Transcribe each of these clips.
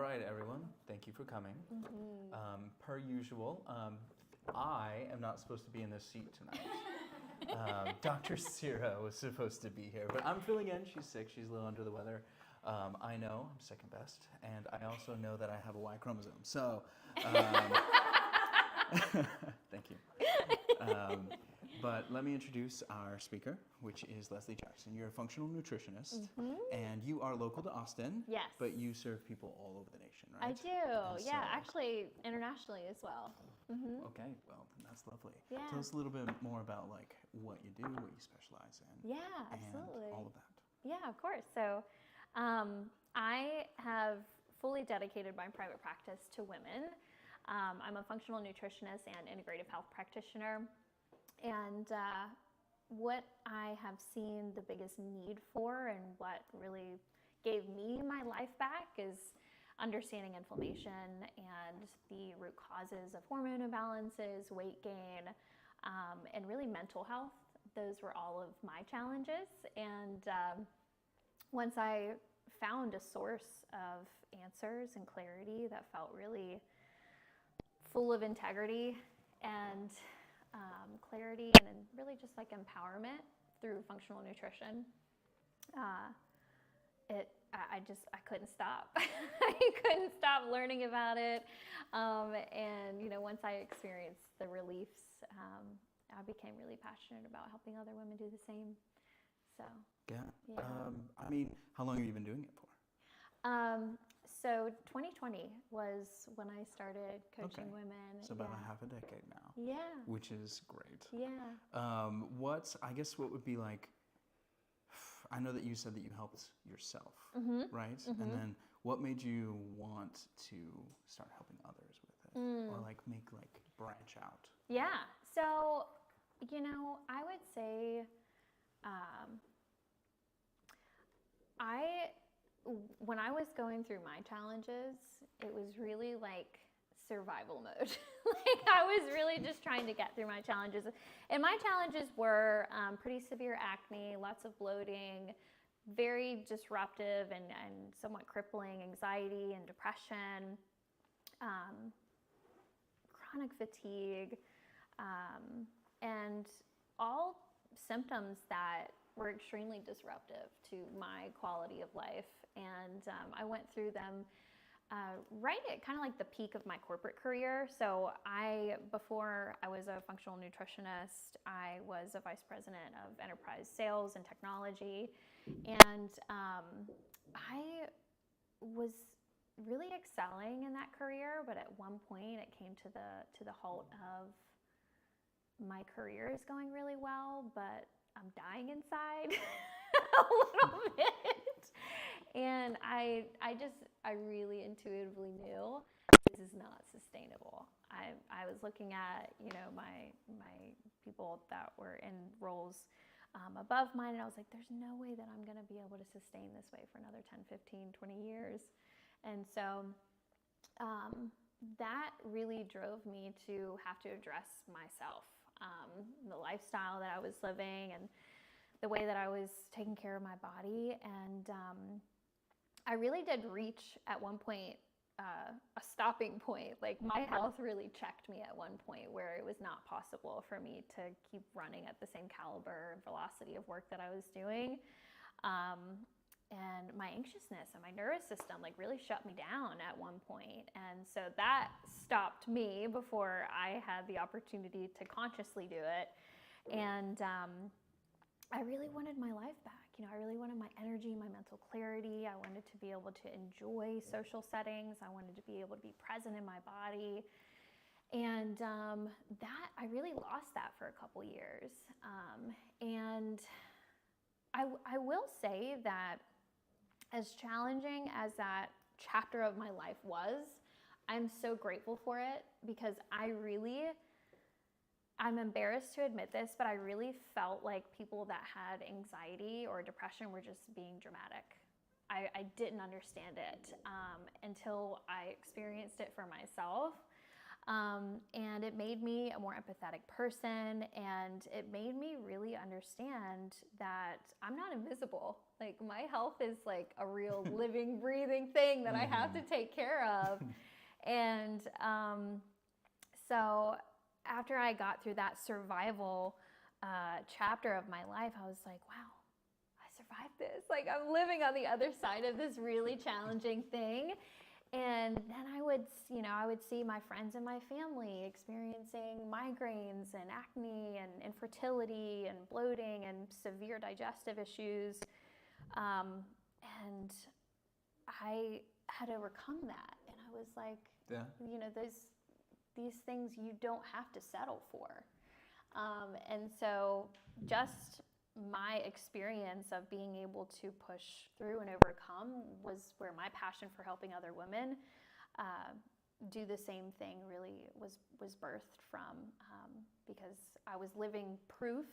Friday, everyone. Thank you for coming. Per usual, I am not supposed to be in this seat tonight. Dr. Sira was supposed to be here, but I'm filling in. She's sick. She's a little under the weather. I know I'm second best, and I also know that I have a Y chromosome. So, thank you. But let me introduce our speaker, which is Leslie Jackson. You're a functional nutritionist, and you are local to Austin. Yes. But you serve people all over the nation, right? I do. Yeah, actually internationally as well. Okay, well, that's lovely. Yeah. Tell us a little bit more about like what you do, what you specialize in. Yeah, absolutely. And all of that. Yeah, of course. So I have fully dedicated my private practice to women. I'm a functional nutritionist and integrative health practitioner. And what I have seen the biggest need for and what really gave me my life back is understanding inflammation and the root causes of hormone imbalances, weight gain, and really mental health. Those were all of my challenges. And once I found a source of answers and clarity that felt really full of integrity and clarity and really just like empowerment through functional nutrition, I couldn't stop. I couldn't stop learning about it. And once I experienced the reliefs, I became really passionate about helping other women do the same. So yeah. I mean, how long have you been doing it for? So 2020 was when I started coaching women. So about a half a decade now. Yeah. Which is great. Yeah. What would be like, I know that you said that you helped yourself, right? And then what made you want to start helping others with it? Or like make like branch out? Yeah. So, I would say when I was going through my challenges, it was really like survival mode. Like I was really just trying to get through my challenges. And my challenges were pretty severe acne, lots of bloating, very disruptive and somewhat crippling anxiety and depression, chronic fatigue, and all symptoms that were extremely disruptive to my quality of life. And I went through them right at kind of like the peak of my corporate career. So before I was a functional nutritionist, I was a vice president of enterprise sales and technology. And I was really excelling in that career, but at one point it came to the halt of my career is going really well, but I'm dying inside a little bit. And I really intuitively knew this is not sustainable. I was looking at, my people that were in roles above mine, and I was like, there's no way that I'm going to be able to sustain this way for another 10, 15, 20 years. And so that really drove me to have to address myself. The lifestyle that I was living and the way that I was taking care of my body. And I really did reach at one point a stopping point. Like my health really checked me at one point where it was not possible for me to keep running at the same caliber and velocity of work that I was doing. And my anxiousness and my nervous system like really shut me down at one point. And so that stopped me before I had the opportunity to consciously do it. And I really wanted my life back. I really wanted my energy, my mental clarity. I wanted to be able to enjoy social settings. I wanted to be able to be present in my body. And I really lost that for a couple years. And I will say that as challenging as that chapter of my life was, I'm so grateful for it because I'm embarrassed to admit this, but I really felt like people that had anxiety or depression were just being dramatic. I didn't understand it until I experienced it for myself. And it made me a more empathetic person, and it made me really understand that I'm not invisible. Like, my health is like a real living, breathing thing that I have to take care of. And so after I got through that survival chapter of my life, I was like, wow, I survived this. Like, I'm living on the other side of this really challenging thing. And then I would see my friends and my family experiencing migraines and acne and infertility and bloating and severe digestive issues. And I had overcome that. And I was like, these things you don't have to settle for. And so just my experience of being able to push through and overcome was where my passion for helping other women do the same thing really was birthed from, because I was living proof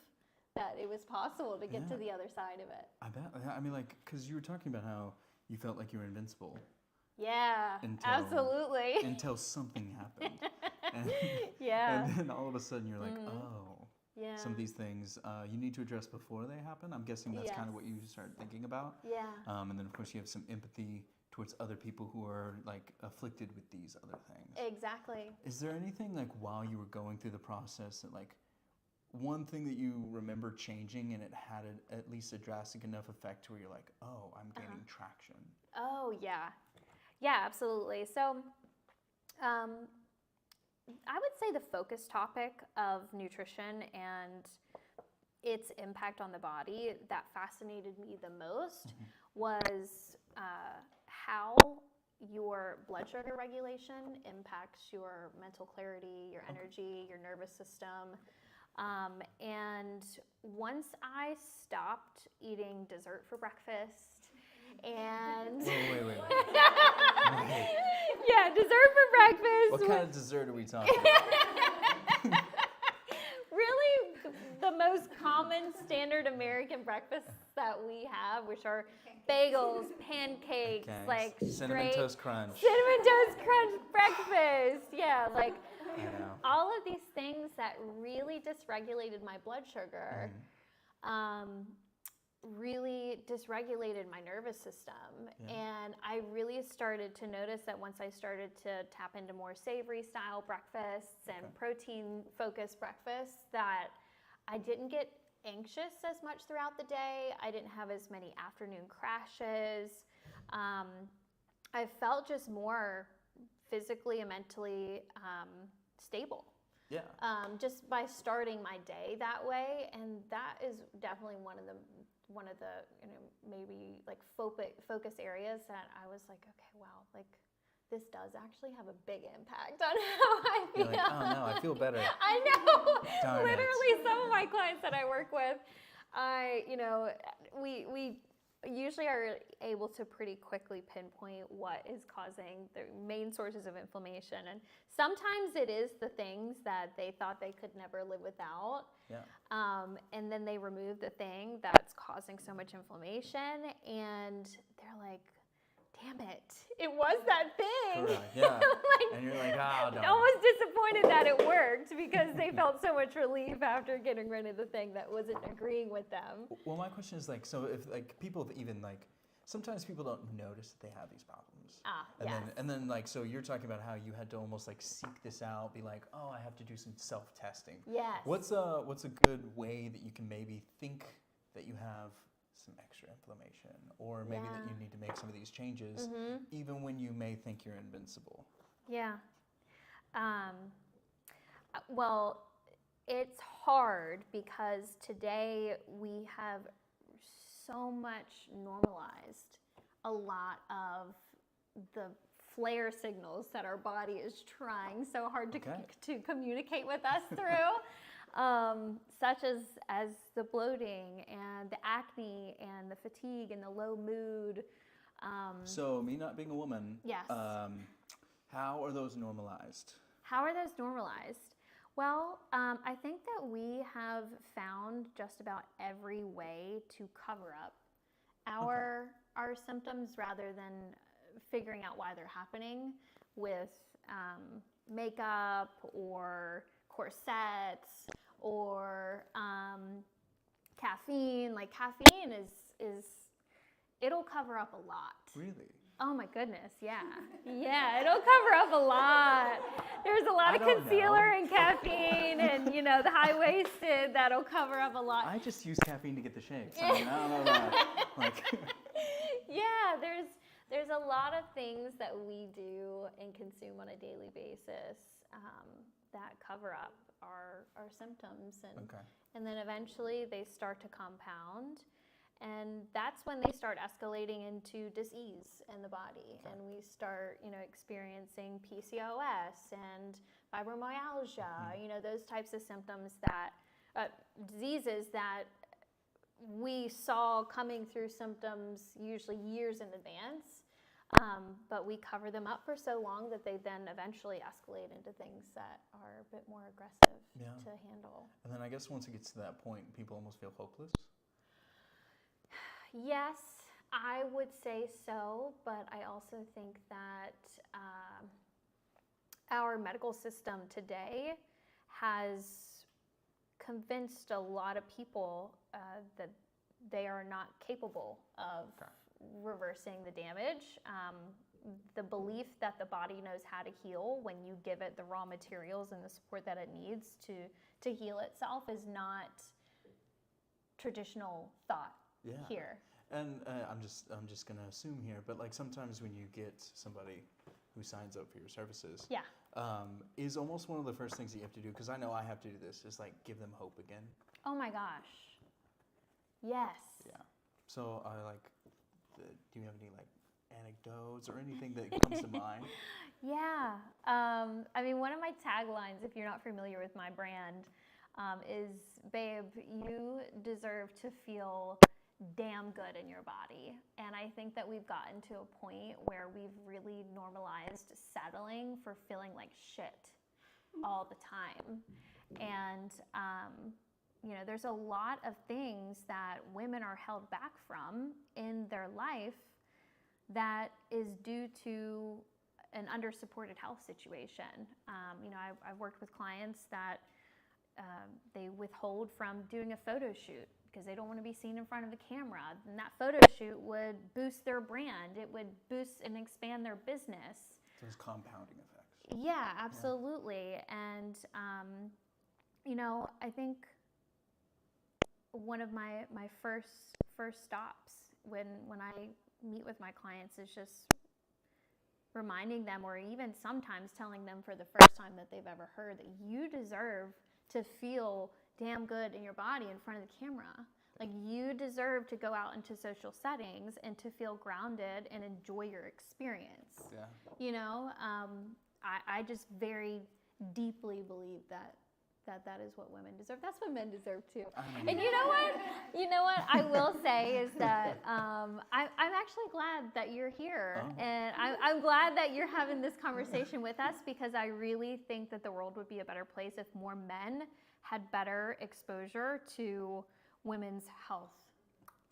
that it was possible to get to the other side of it. I bet. I mean, like, because you were talking about how you felt like you were invincible. Yeah, absolutely. Until something happened. And then all of a sudden you're like, oh. Yeah. Some of these things you need to address before they happen. I'm guessing that's kind of what you started thinking about. Yeah. And then of course you have some empathy towards other people who are like afflicted with these other things. Exactly. Is there anything like while you were going through the process that like one thing that you remember changing and it had at least a drastic enough effect to where you're like, oh, I'm gaining traction? Oh, yeah. Yeah, absolutely. So I would say the focus topic of nutrition and its impact on the body that fascinated me the most was how your blood sugar regulation impacts your mental clarity, your energy, your nervous system. And once I stopped eating dessert for breakfast and... Wait. Yeah, dessert for breakfast. What kind of dessert are we talking about? Really, the most common standard American breakfasts that we have, which are bagels, pancakes, like Cinnamon Toast Crunch. Cinnamon Toast Crunch breakfast. Yeah, like all of these things that really dysregulated my blood sugar. Really dysregulated my nervous system. And I really started to notice that once I started to tap into more savory style breakfasts and protein focused breakfasts, that I didn't get anxious as much throughout the day. I didn't have as many afternoon crashes. I felt just more physically and mentally stable. Yeah. Just by starting my day that way. And that is definitely one of the maybe like focus areas that I was like, okay, wow, like this does actually have a big impact on how I feel. You're like, oh no, I feel better. I know. Darn Literally, some of my clients that I work with, we usually are able to pretty quickly pinpoint what is causing the main sources of inflammation. And sometimes it is the things that they thought they could never live without. Yeah. And then they remove the thing that's causing so much inflammation, and they're like, damn it was that thing. Correct. Yeah. And you're like, oh, no. Almost disappointed that it worked because they felt so much relief after getting rid of the thing that wasn't agreeing with them. Well, my question is like, so if like people even like, sometimes people don't notice that they have these problems. And then like, so you're talking about how you had to almost like seek this out, be like, oh, I have to do some self-testing. Yes. What's a good way that you can maybe think that you have some extra inflammation, or maybe that you need to make some of these changes, even when you may think you're invincible? Yeah. Well, it's hard because today we have so much normalized a lot of the flare signals that our body is trying so hard to communicate with us through. Such as the bloating and the acne and the fatigue and the low mood. So me not being a woman, yes. How are those normalized? How are those normalized? Well, I think that we have found just about every way to cover up our symptoms rather than figuring out why they're happening with makeup or corsets or caffeine. Like caffeine is it'll cover up a lot. Really? Oh my goodness, yeah. Yeah, it'll cover up a lot. There's a lot of concealer and caffeine and, the high-waisted that'll cover up a lot. I just use caffeine to get the shakes. I mean, I don't know that. Like. Yeah, there's a lot of things that we do and consume on a daily basis that cover up our symptoms. And then eventually they start to compound. And that's when they start escalating into disease in the body. And we start, experiencing PCOS and fibromyalgia, those types of symptoms that, diseases that we saw coming through symptoms usually years in advance. But we cover them up for so long that they then eventually escalate into things that are a bit more aggressive to handle. And then I guess once it gets to that point, people almost feel hopeless. Yes, I would say so, but I also think that our medical system today has convinced a lot of people that they are not capable of reversing the damage. The belief that the body knows how to heal when you give it the raw materials and the support that it needs to heal itself is not traditional thought. Yeah. Here. And I'm just gonna assume here, but like sometimes when you get somebody who signs up for your services, is almost one of the first things that you have to do, because I know I have to do this, is like give them hope again. Oh my gosh. Yes. Yeah. So do you have any like anecdotes or anything that comes to mind? Yeah. I mean, one of my taglines, if you're not familiar with my brand, is, babe, you deserve to feel damn good in your body. And I think that we've gotten to a point where we've really normalized settling for feeling like shit all the time. And, there's a lot of things that women are held back from in their life that is due to an under-supported health situation. I've worked with clients that they withhold from doing a photo shoot because they don't want to be seen in front of the camera. And that photo shoot would boost their brand. It would boost and expand their business. Those compounding effects. Yeah, absolutely. Yeah. And, I think one of my first stops when I meet with my clients is just reminding them, or even sometimes telling them for the first time that they've ever heard, that you deserve to feel damn good in your body in front of the camera. Like, you deserve to go out into social settings and to feel grounded and enjoy your experience. Yeah. I just very deeply believe that is what women deserve. That's what men deserve too. And you know what I will say is that I'm actually glad that you're here. And I'm glad that you're having this conversation with us, because I really think that the world would be a better place if more men had better exposure to women's health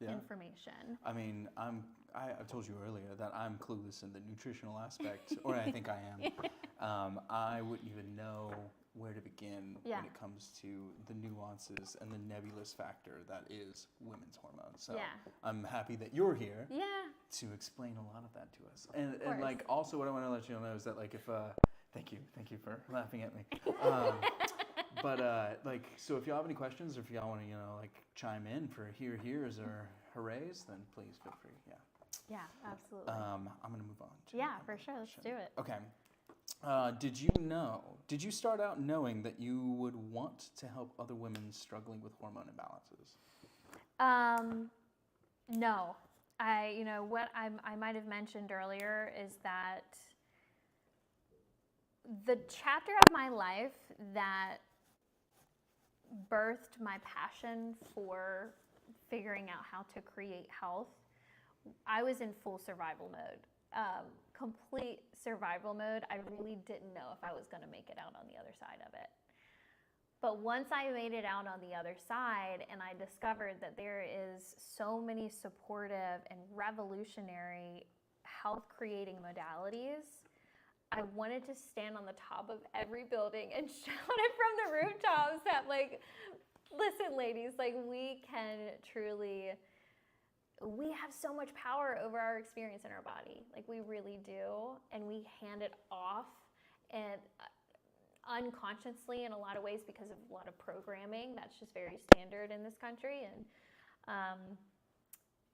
information. I mean, I told you earlier that I'm clueless in the nutritional aspect, or I think I am. I wouldn't even know where to begin when it comes to the nuances and the nebulous factor that is women's hormones. So I'm happy that you're here to explain a lot of that to us. And like, also what I want to let you know is that, like, if thank you for laughing at me. But so if y'all have any questions, or if y'all want to chime in for here's or hoorays, then please feel free. Yeah, absolutely. I'm gonna move on to for sure. Let's do it. Okay. Did you start out knowing that you would want to help other women struggling with hormone imbalances? No. What I might have mentioned earlier is that the chapter of my life that birthed my passion for figuring out how to create health, I was in full survival mode. Complete survival mode. I really didn't know if I was going to make it out on the other side of it. But once I made it out on the other side, and I discovered that there is so many supportive and revolutionary health creating modalities, I wanted to stand on the top of every building and shout it from the rooftops that, like, listen, ladies, like, we can truly, we have so much power over our experience in our body. Like, we really do. And we hand it off and unconsciously in a lot of ways because of a lot of programming. That's just very standard in this country. And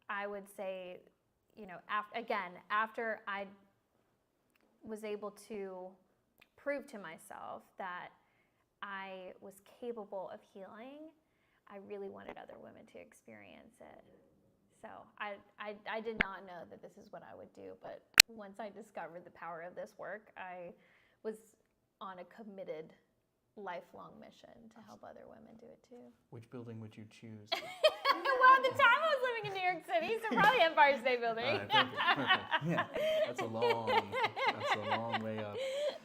I would say, you know, after I was able to prove to myself that I was capable of healing, I really wanted other women to experience it. So I did not know that this is what I would do, but once I discovered the power of this work, I was on a committed lifelong mission to help other women do it too. Which building would you choose? Well, at the time I was living in New York City, so probably Empire State Building. All right, perfect. Yeah, that's a long way up.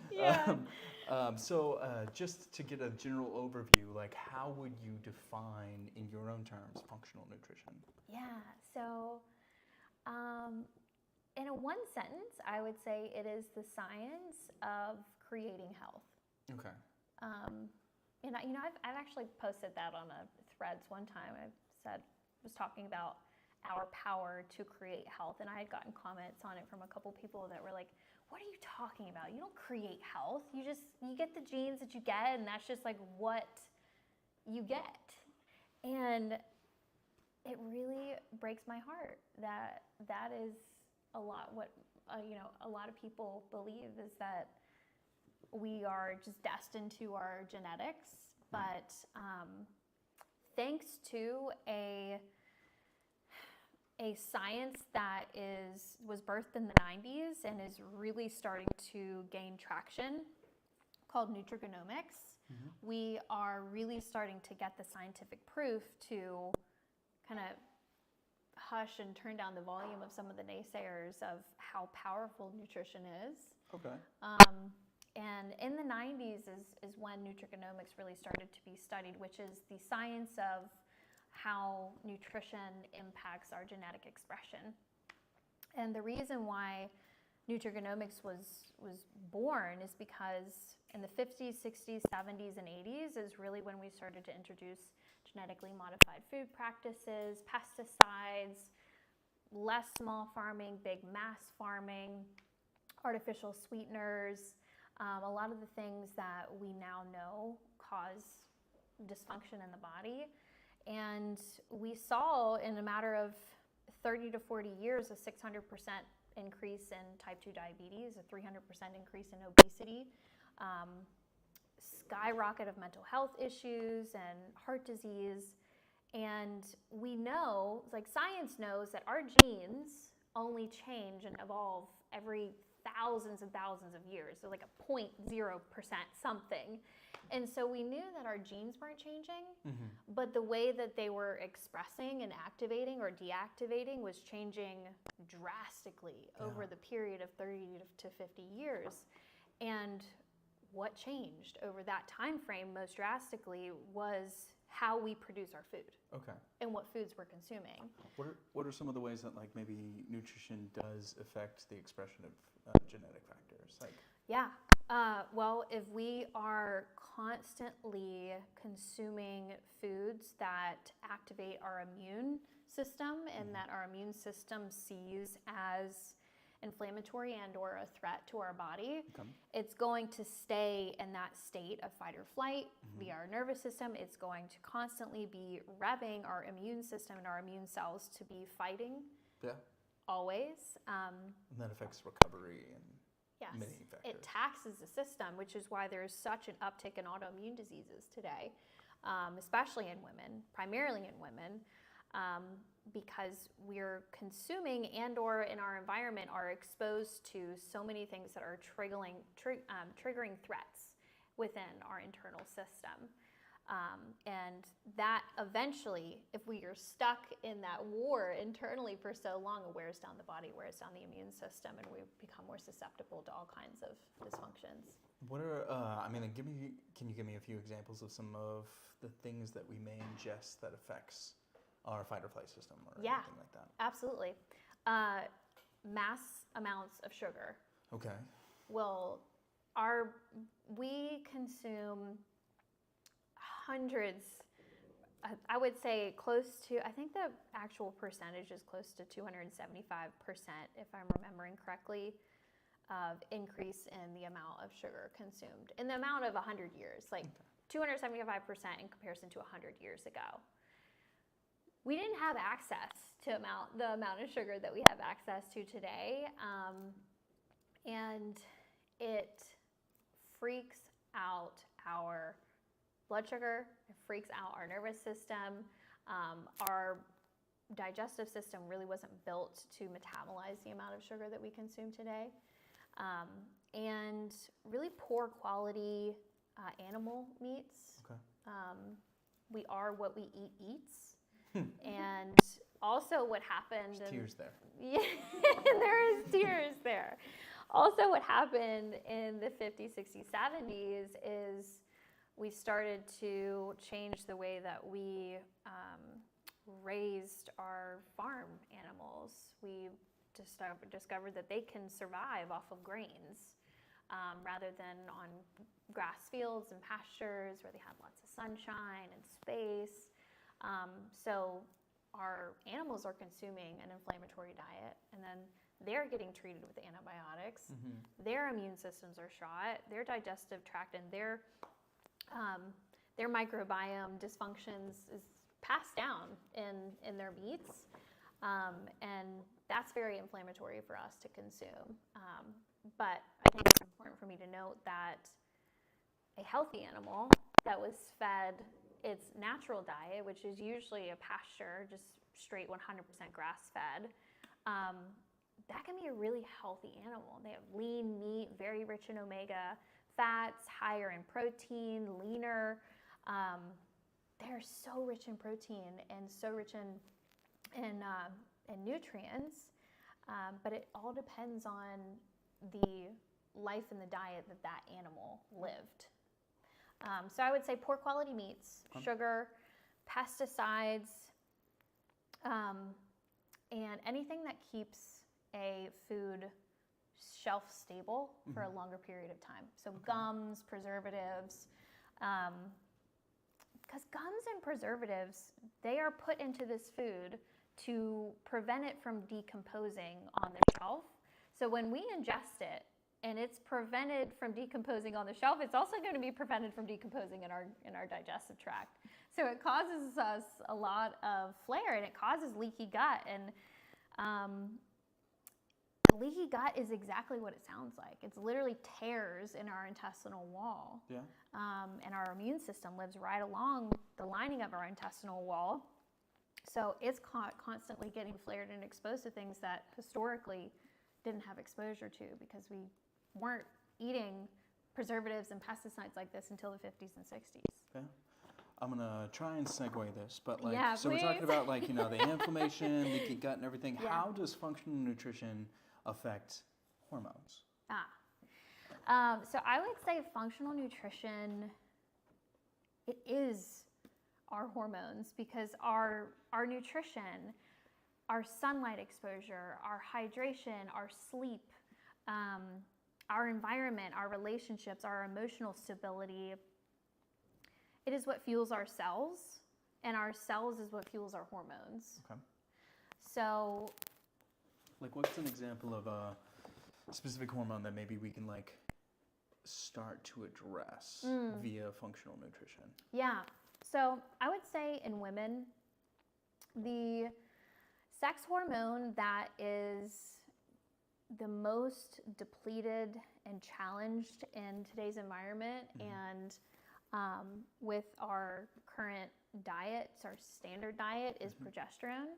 Yeah. So just to get a general overview, like how would you define in your own terms functional nutrition? Yeah, so in a one sentence, I would say it is the science of creating health. Okay. And I've actually posted that on a Threads one time. Was talking about our power to create health, and I had gotten comments on it from a couple people that were like, "What are you talking about? You don't create health. You get the genes that you get, and that's just like what you get." And it really breaks my heart that is a lot what a lot of people believe is that we are just destined to our genetics, but thanks to a science that was birthed in the 90s and is really starting to gain traction called nutrigenomics, we are really starting to get the scientific proof to kind of hush and turn down the volume of some of the naysayers of how powerful nutrition is. Okay. And in the 90s is when nutrigenomics really started to be studied, which is the science of how nutrition impacts our genetic expression. And the reason why nutrigenomics was born is because in the 50s, 60s, 70s, and 80s is really when we started to introduce genetically modified food practices, pesticides, less small farming, big mass farming, artificial sweeteners, a lot of the things that we now know cause dysfunction in the body. And we saw in a matter of 30 to 40 years a 600% increase in type 2 diabetes, a 300% increase in obesity, skyrocket of mental health issues and heart disease. And we know, like science knows, that our genes only change and evolve every thousands and thousands of years. So like a 0.0% something. And so we knew that our genes weren't changing, but the way that they were expressing and activating or deactivating was changing drastically over the period of 30 to 50 years. And what changed over that time frame most drastically was how we produce our food. Okay. And what foods we're consuming. What are some of the ways that like maybe nutrition does affect the expression of genetic factors? Like well, if we are constantly consuming foods that activate our immune system and that our immune system sees as inflammatory and or a threat to our body, it's going to stay in that state of fight or flight via our nervous system. It's going to constantly be revving our immune system and our immune cells to be fighting always. And that affects recovery and many factors. It taxes the system, which is why there's such an uptick in autoimmune diseases today, especially in women, primarily in women. Because we're consuming and or in our environment are exposed to so many things that are triggering threats within our internal system. And that eventually, if we are stuck in that war internally for so long, it wears down the body, wears down the immune system, and we become more susceptible to all kinds of dysfunctions. What are, can you give me a few examples of some of the things that we may ingest that affects our fight or flight system or anything like that? Absolutely. Mass amounts of sugar. Okay. we consume hundreds, I would say close to, I think the actual percentage is close to 275%, if I'm remembering correctly, of increase in the amount of sugar consumed in the amount of 100 years, like 275% in comparison to 100 years ago. We didn't have access to the amount of sugar that we have access to today, and it freaks out our blood sugar, it freaks out our nervous system. Our digestive system really wasn't built to metabolize the amount of sugar that we consume today. And really poor quality animal meats. Okay. We are what we eat eats. And also what happened... There's tears there. Yeah, there is tears there. Also what happened in the 50s, 60s, 70s is we started to change the way that we raised our farm animals. We discovered that they can survive off of grains rather than on grass fields and pastures where they had lots of sunshine and space. So our animals are consuming an inflammatory diet, and then they're getting treated with antibiotics. Their immune systems are shot. Their digestive tract and their microbiome dysfunctions is passed down in their meats. And that's very inflammatory for us to consume. But I think it's important for me to note that a healthy animal that was fed its natural diet, which is usually a pasture, just straight 100% grass-fed, that can be a really healthy animal. They have lean meat, very rich in omega fats, higher in protein, leaner. They're so rich in protein and so rich in nutrients, but it all depends on the life and the diet that animal lived. So I would say poor quality meats, sugar, pesticides, and anything that keeps a food shelf stable for a longer period of time. So gums, preservatives, because gums and preservatives, they are put into this food to prevent it from decomposing on the shelf. So when we ingest it and it's prevented from decomposing on the shelf, it's also going to be prevented from decomposing in our digestive tract. So it causes us a lot of flare, and it causes leaky gut. And leaky gut is exactly what it sounds like. It's literally tears in our intestinal wall. Yeah. And our immune system lives right along the lining of our intestinal wall. So it's constantly getting flared and exposed to things that historically didn't have exposure to, because we weren't eating preservatives and pesticides like this until the 50s and 60s. Okay. I'm gonna try and segue this, but like, Yeah, so please. we're talking about like, you know, the inflammation, leaky gut and everything. Yeah. How does functional nutrition affect hormones? So I would say functional nutrition, it is our hormones, because our nutrition, our sunlight exposure, our hydration, our sleep, our environment, our relationships, our emotional stability, it is what fuels our cells, and our cells is what fuels our hormones. Okay. So, like, what's an example of a specific hormone that maybe we can like start to address via functional nutrition? yeah. So I would say in women, the sex hormone that is the most depleted and challenged in today's environment, and with our current diets, our standard diet, is progesterone.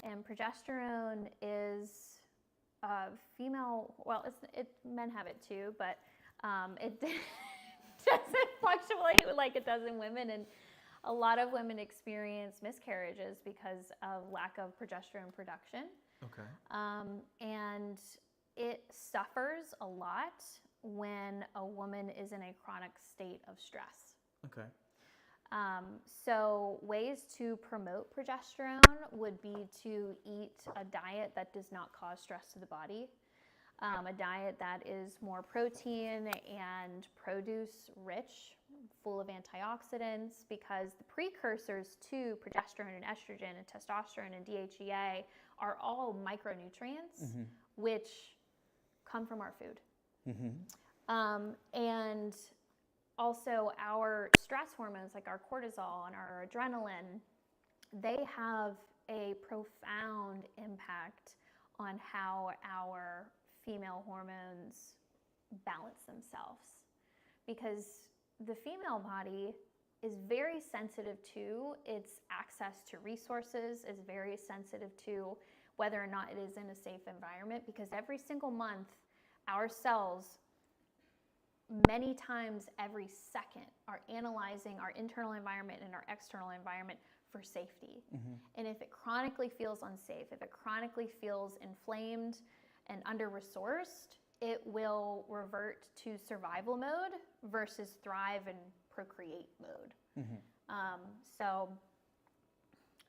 And progesterone is female, well, men have it too, but it doesn't fluctuate like it does in women. And a lot of women experience miscarriages because of lack of progesterone production. Okay. And it suffers a lot when a woman is in a chronic state of stress. Okay. So ways to promote progesterone would be to eat a diet that does not cause stress to the body. a diet that is more protein and produce rich, full of antioxidants, because the precursors to progesterone and estrogen and testosterone and DHEA are all micronutrients, which come from our food. And also our stress hormones like our cortisol and our adrenaline, they have a profound impact on how our female hormones balance themselves, because the female body is very sensitive to its access to resources, is very sensitive to whether or not it is in a safe environment, because every single month our cells, many times every second, are analyzing our internal environment and our external environment for safety. And if it chronically feels unsafe, if it chronically feels inflamed and under-resourced, it will revert to survival mode versus thrive and procreate mode. So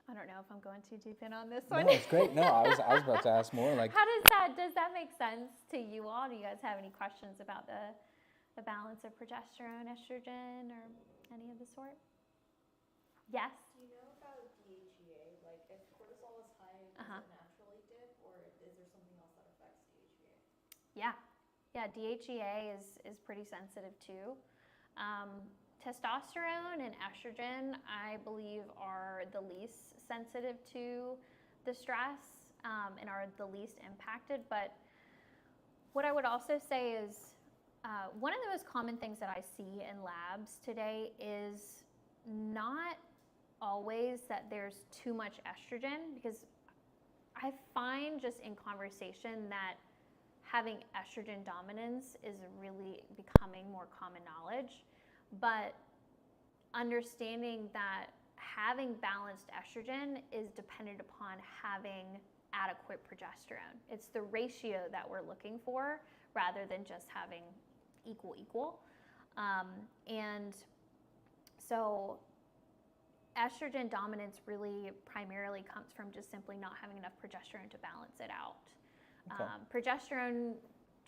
I don't know if I'm going too deep in on this one. No, it's great. No, I was about to ask more. Like, how does that make sense to you all? Do you guys have any questions about the balance of progesterone, estrogen, or any of the sort? Yes. Do you know about DHEA? Like, if cortisol is high, does it naturally dip, or is there something else that affects DHEA? Yeah, DHEA is pretty sensitive too. Testosterone and estrogen, I believe, are the least sensitive to the stress and are the least impacted. But what I would also say is one of the most common things that I see in labs today is not always that there's too much estrogen, because I find just in conversation that having estrogen dominance is really becoming more common knowledge, but understanding that having balanced estrogen is dependent upon having adequate progesterone. It's the ratio that we're looking for rather than just having equal. And so estrogen dominance really primarily comes from just simply not having enough progesterone to balance it out. Progesterone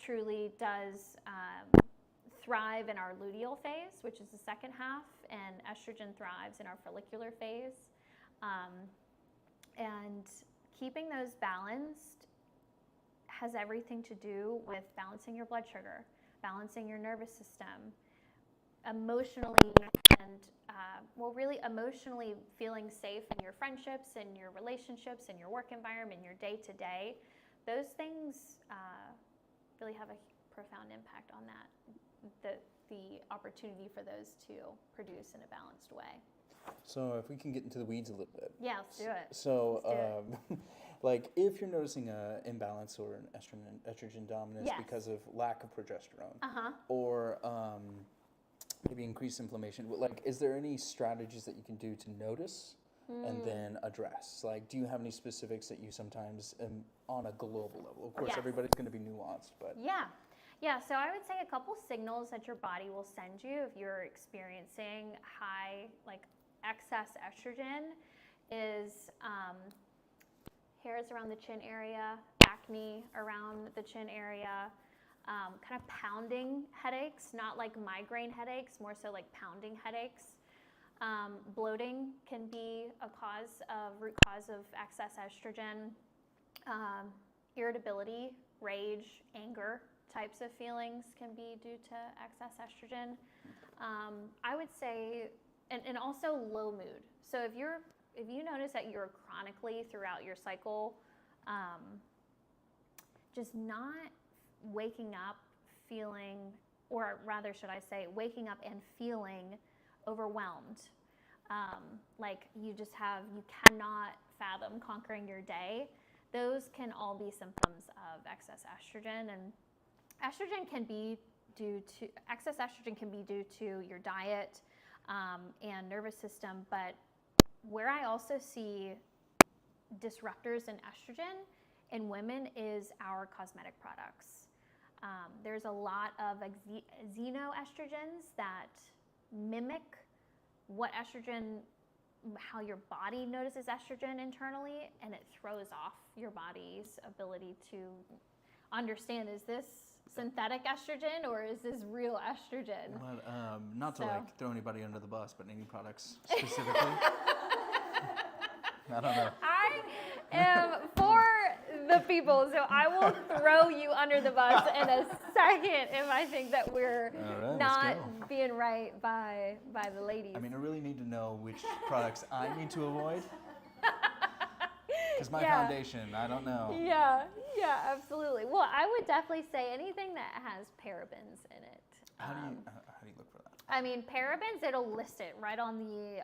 truly does thrive in our luteal phase, which is the second half, and estrogen thrives in our follicular phase. And keeping those balanced has everything to do with balancing your blood sugar, balancing your nervous system, emotionally, and really emotionally feeling safe in your friendships and your relationships and your work environment, your day-to-day. Those things really have a profound impact on that, the opportunity for those to produce in a balanced way. so if we can get into the weeds a little bit. Yeah, let's do it. So, like, if you're noticing an imbalance or an estrogen dominance because of lack of progesterone, or maybe increased inflammation, like, is there any strategies that you can do to notice and then address? Like, do you have any specifics that you sometimes, on a global level? Of course, everybody's going to be nuanced, but Yeah, so I would say a couple signals that your body will send you if you're experiencing high, like excess estrogen, is hairs around the chin area, acne around the chin area, kind of pounding headaches, not like migraine headaches, more so like pounding headaches. Bloating can be a root cause of excess estrogen. Irritability, rage, anger types of feelings can be due to excess estrogen. I would say, and also low mood. So if you notice that you're chronically throughout your cycle, just not waking up feeling, or rather should I say, waking up and feeling overwhelmed. Like you cannot fathom conquering your day. Those can all be symptoms of excess estrogen, and excess estrogen can be due to your diet and nervous system, but where I also see disruptors in estrogen in women is our cosmetic products. There's a lot of xenoestrogens that mimic how your body notices estrogen internally, and it throws off your body's ability to understand, is this synthetic estrogen or is this real estrogen? But, not to like throw anybody under the bus, but any products specifically? I don't know. I am for the people, so I will throw you under the bus in a second if I think that we're right, not being right by the ladies. I mean, I really need to know which products I need to avoid. Because my Yeah. foundation, I don't know. Yeah, absolutely. Well, I would definitely say anything that has parabens in it. How do you look for that? I mean, parabens, it'll list it right on the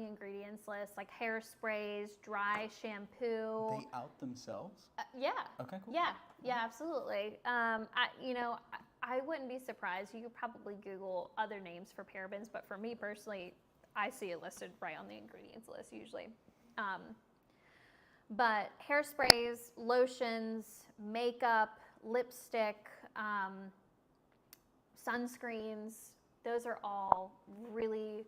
ingredients list, like hairsprays, dry shampoo. They out themselves? Yeah. Okay, cool. Yeah, absolutely. I wouldn't be surprised. You could probably Google other names for parabens, but for me personally, I see it listed right on the ingredients list usually. But hairsprays, lotions, makeup, lipstick, sunscreens, those are all really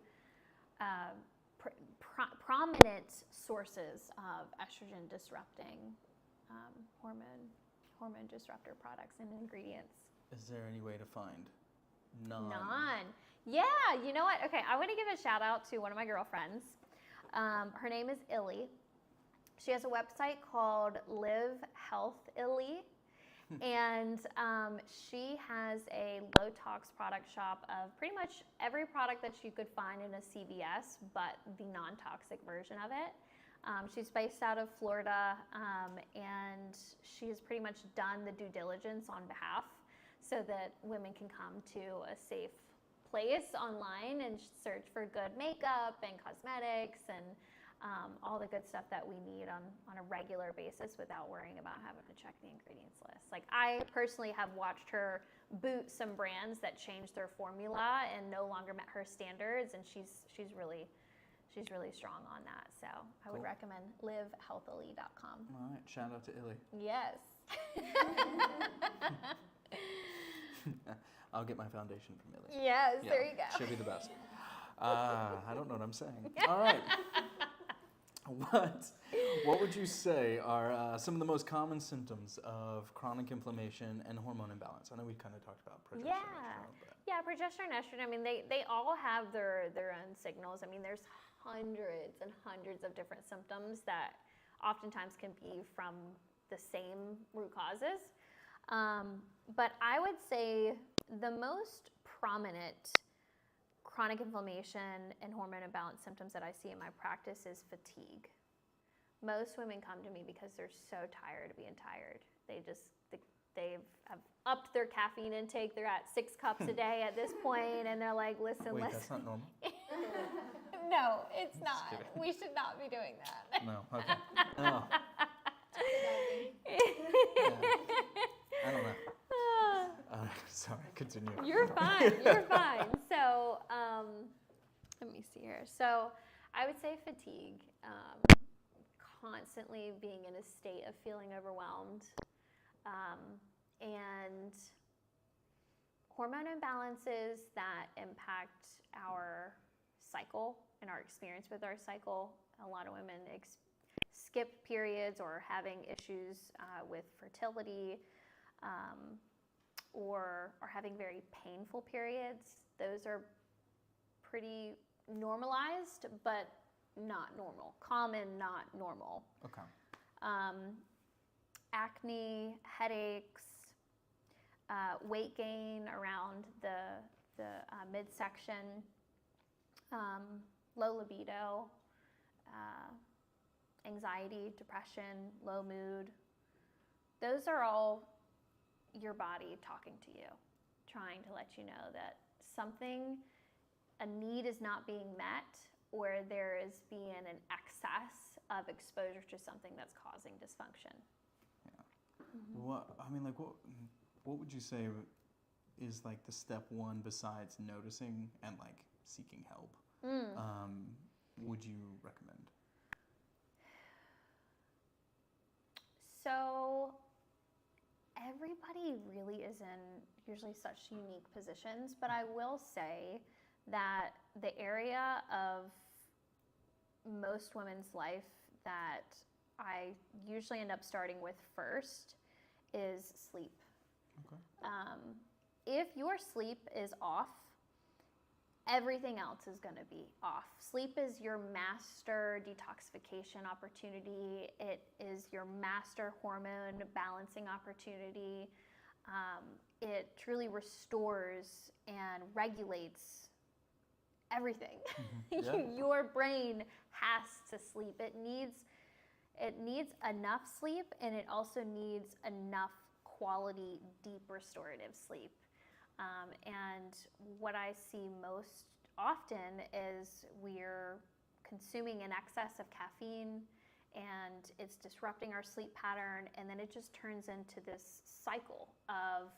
prominent sources of estrogen disrupting hormone disruptor products and ingredients. Is there any way to find none? Yeah, you know what? Okay, I want to give a shout out to one of my girlfriends. Her name is Illy. She has a website called Live Health Illy. And she has a low tox product shop of pretty much every product that you could find in a CVS, but the non-toxic version of it. She's based out of Florida, and she's pretty much done the due diligence on behalf so that women can come to a safe place online and search for good makeup and cosmetics and all the good stuff that we need on a regular basis without worrying about having to check the ingredients list. Like, I personally have watched her boot some brands that changed their formula and no longer met her standards, and she's really strong on that. So I would recommend livehealthily.com. All right, shout out to Illy. Yes. I'll get my foundation from Illy. Yes, Yeah, there you go. She'll be the best. I don't know what I'm saying. All right. What would you say are some of the most common symptoms of chronic inflammation and hormone imbalance? I know we kind of talked about progesterone. Yeah, progesterone, estrogen, I mean, they all have their own signals. I mean, there's hundreds and hundreds of different symptoms that oftentimes can be from the same root causes. But I would say the most prominent chronic inflammation and hormone imbalance symptoms that I see in my practice is fatigue. Most women come to me because they're so tired of being tired. They've upped their caffeine intake. They're at 6 cups a day at this point, and they're like, listen. Wait, that's not normal? No, it's not. kidding. We should not be doing that. No, okay. Oh. Yeah. I don't know. Sorry, continue. You're fine. So, let me see here. So, I would say fatigue, constantly being in a state of feeling overwhelmed, and hormone imbalances that impact our cycle and our experience with our cycle. A lot of women skip periods or having issues with fertility, or are having very painful periods. Those are pretty normalized, but not normal. Common, not normal. Okay. Acne, headaches, weight gain around the midsection, low libido, anxiety, depression, low mood. Those are all your body talking to you, trying to let you know that a need is not being met, or there is being an excess of exposure to something that's causing dysfunction. Yeah. Mm-hmm. What would you say is like the step one besides noticing and like seeking help? Would you recommend? So everybody really is in usually such unique positions, but I will say that the area of most women's life that I usually end up starting with first is sleep. Okay. If your sleep is off, everything else is going to be off. Sleep is your master detoxification opportunity. It is your master hormone balancing opportunity. It truly restores and regulates everything. Mm-hmm. Yeah. Your brain has to sleep. It needs enough sleep, and it also needs enough quality, deep restorative sleep. And what I see most often is we're consuming in excess of caffeine, and it's disrupting our sleep pattern, and then it just turns into this cycle of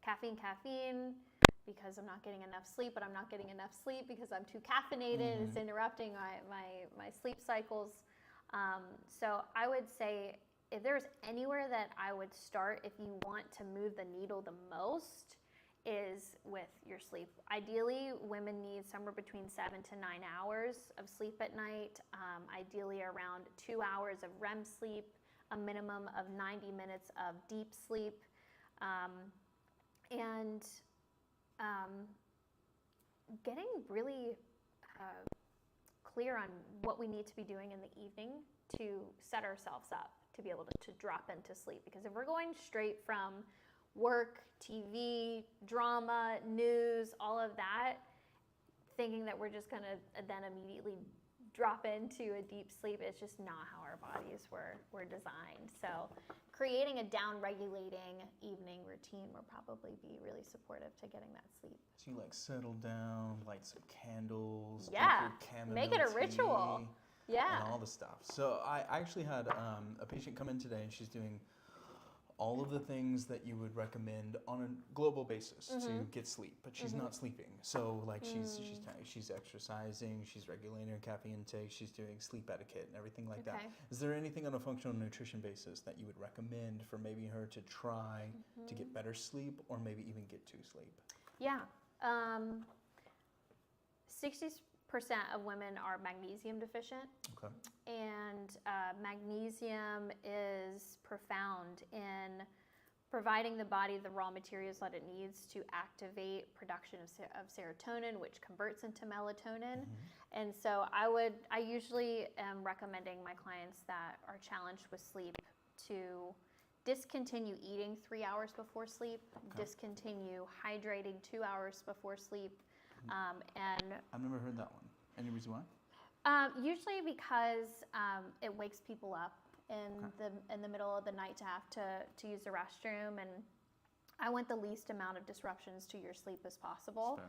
caffeine, because I'm not getting enough sleep, but I'm not getting enough sleep because I'm too caffeinated. Mm-hmm. It's interrupting my sleep cycles. So I would say if there's anywhere that I would start if you want to move the needle the most is with your sleep. Ideally, women need somewhere between 7 to 9 hours of sleep at night, ideally around 2 hours of REM sleep, a minimum of 90 minutes of deep sleep, and getting really clear on what we need to be doing in the evening to set ourselves up to be able to drop into sleep. Because if we're going straight from work, TV, drama, news, all of that, thinking that we're just going to then immediately drop into a deep sleep, it's just not how our bodies were designed. So creating a down-regulating evening routine will probably be really supportive to getting that sleep. So you like settle down, light some candles, Yeah, make make it a ritual. Yeah. And all the stuff. So I actually had a patient come in today, and she's doing all of the things that you would recommend on a global basis to get sleep, but she's not sleeping. So like she's exercising, she's regulating her caffeine intake, she's doing sleep etiquette and everything like that. Is there anything on a functional nutrition basis that you would recommend for maybe her to try to get better sleep, or maybe even get to sleep? Yeah. 60% of women are magnesium deficient. Okay. And magnesium is profound in providing the body the raw materials that it needs to activate production of serotonin, which converts into melatonin. And so I usually am recommending my clients that are challenged with sleep to discontinue eating 3 hours before sleep, discontinue hydrating 2 hours before sleep, and I've never heard that one. Any reason why? Usually because it wakes people up in the middle of the night to have to use the restroom, and I want the least amount of disruptions to your sleep as possible.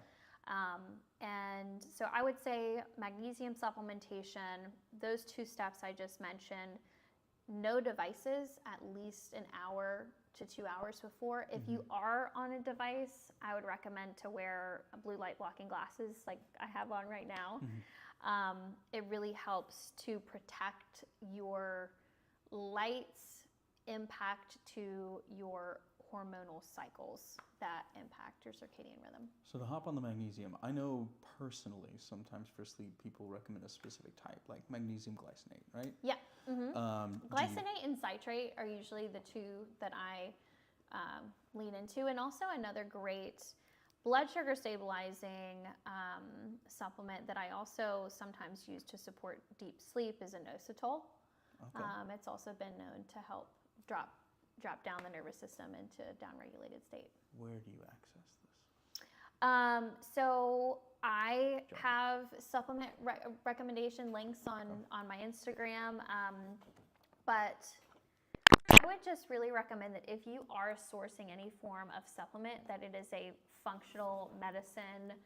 And so I would say magnesium supplementation, those 2 steps I just mentioned, no devices at least an hour to 2 hours before. If you are on a device, I would recommend to wear blue light blocking glasses like I have on right now. It really helps to protect your light's impact to your hormonal cycles that impact your circadian rhythm. So to hop on the magnesium, I know personally sometimes for sleep people recommend a specific type, like magnesium glycinate, right? Yeah. Glycinate and citrate are usually the 2 that I lean into, and also another great blood sugar stabilizing supplement that I also sometimes use to support deep sleep is inositol. It's also been known to help drop down the nervous system into a down-regulated state. Where do you access this? So I have supplement recommendation links on my Instagram, but I would just really recommend that if you are sourcing any form of supplement, that it is a functional medicine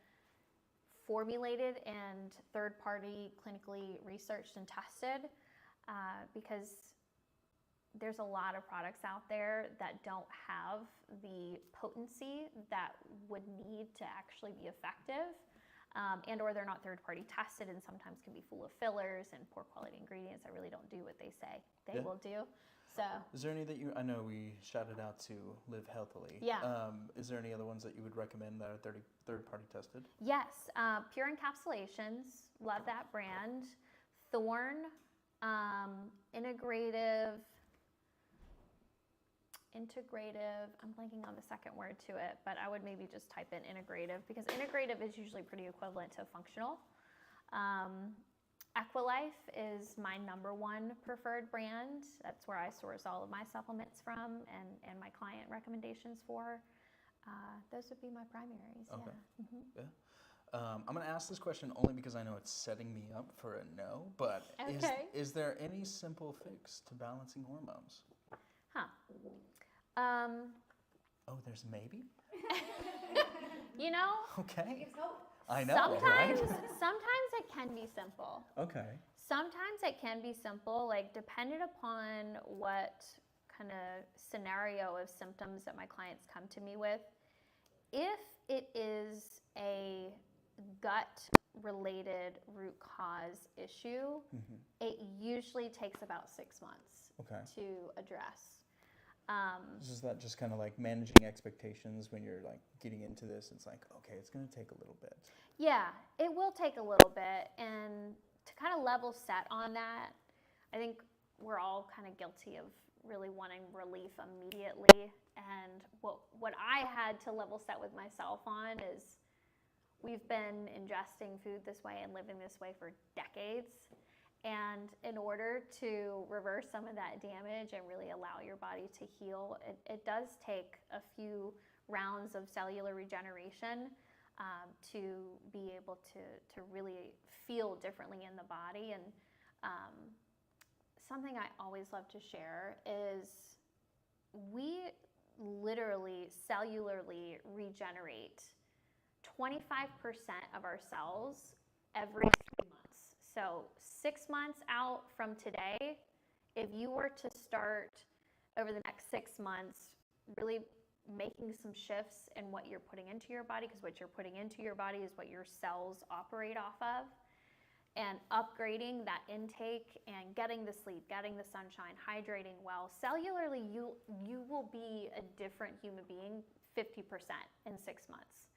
formulated and third-party clinically researched and tested, because there's a lot of products out there that don't have the potency that would need to actually be effective, and or they're not third-party tested, and sometimes can be full of fillers and poor quality ingredients that really don't do what they say they will do. So, is there any that I know we shouted out to Live Healthily. Yeah. Is there any other ones that you would recommend that are third-party tested? Yes, Pure Encapsulations, love that brand. Thorne, Integrative, integrative. I'm blanking on the second word to it, but I would maybe just type in integrative because integrative is usually pretty equivalent to functional. Equilife is my #1 preferred brand. That's where I source all of my supplements from and my client recommendations for. Those would be my primaries. Okay. Yeah. Mm-hmm. Yeah. I'm going to ask this question only because I know it's setting me up for a no, but Okay. is there any simple fix to balancing hormones? Huh. Oh, there's maybe? You know, Okay. Gives hope. I know, sometimes right? it can be simple. Okay. Sometimes it can be simple, like dependent upon what kind of scenario of symptoms that my clients come to me with. If it is a gut-related root cause issue, it usually takes about 6 months to address. Is that just kind of like managing expectations when you're like getting into this? It's like, okay, it's going to take a little bit. Yeah, it will take a little bit. And to kind of level set on that, I think we're all kind of guilty of really wanting relief immediately. And what I had to level set with myself on is we've been ingesting food this way and living this way for decades. And in order to reverse some of that damage and really allow your body to heal, it does take a few rounds of cellular regeneration to be able to really feel differently in the body. And something I always love to share is we literally cellularly regenerate 25% of our cells every 3 months. So 6 months out from today, if you were to start over the next 6 months really making some shifts in what you're putting into your body, because what you're putting into your body is what your cells operate off of, and upgrading that intake and getting the sleep, getting the sunshine, hydrating well, cellularly you will be a different human being 50% in 6 months.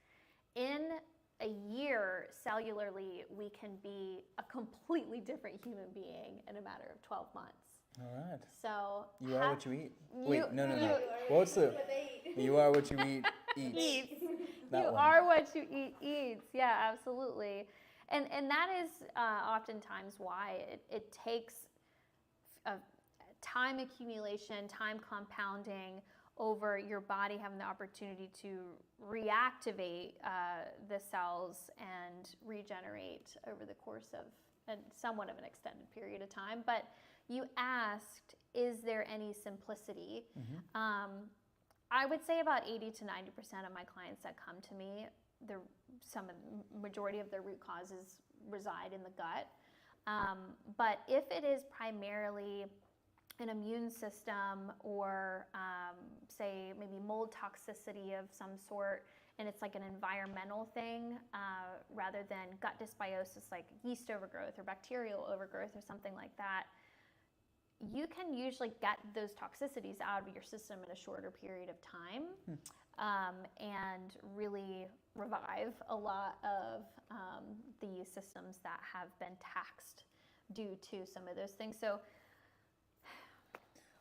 In a year, cellularly, we can be a completely different human being in a matter of 12 months. All right. So you are what you eat. You What's the? You are what you eat. Eats. You are what you eat. Eats. Yeah, absolutely. And that is oftentimes why it takes time accumulation, time compounding over your body having the opportunity to reactivate the cells and regenerate over the course of somewhat of an extended period of time. But you asked, is there any simplicity? I would say about 80 to 90% of my clients that come to me, the majority of their root causes reside in the gut. But if it is primarily an immune system or say maybe mold toxicity of some sort, and it's like an environmental thing rather than gut dysbiosis like yeast overgrowth or bacterial overgrowth or something like that, you can usually get those toxicities out of your system in a shorter period of time and really revive a lot of the systems that have been taxed due to some of those things. So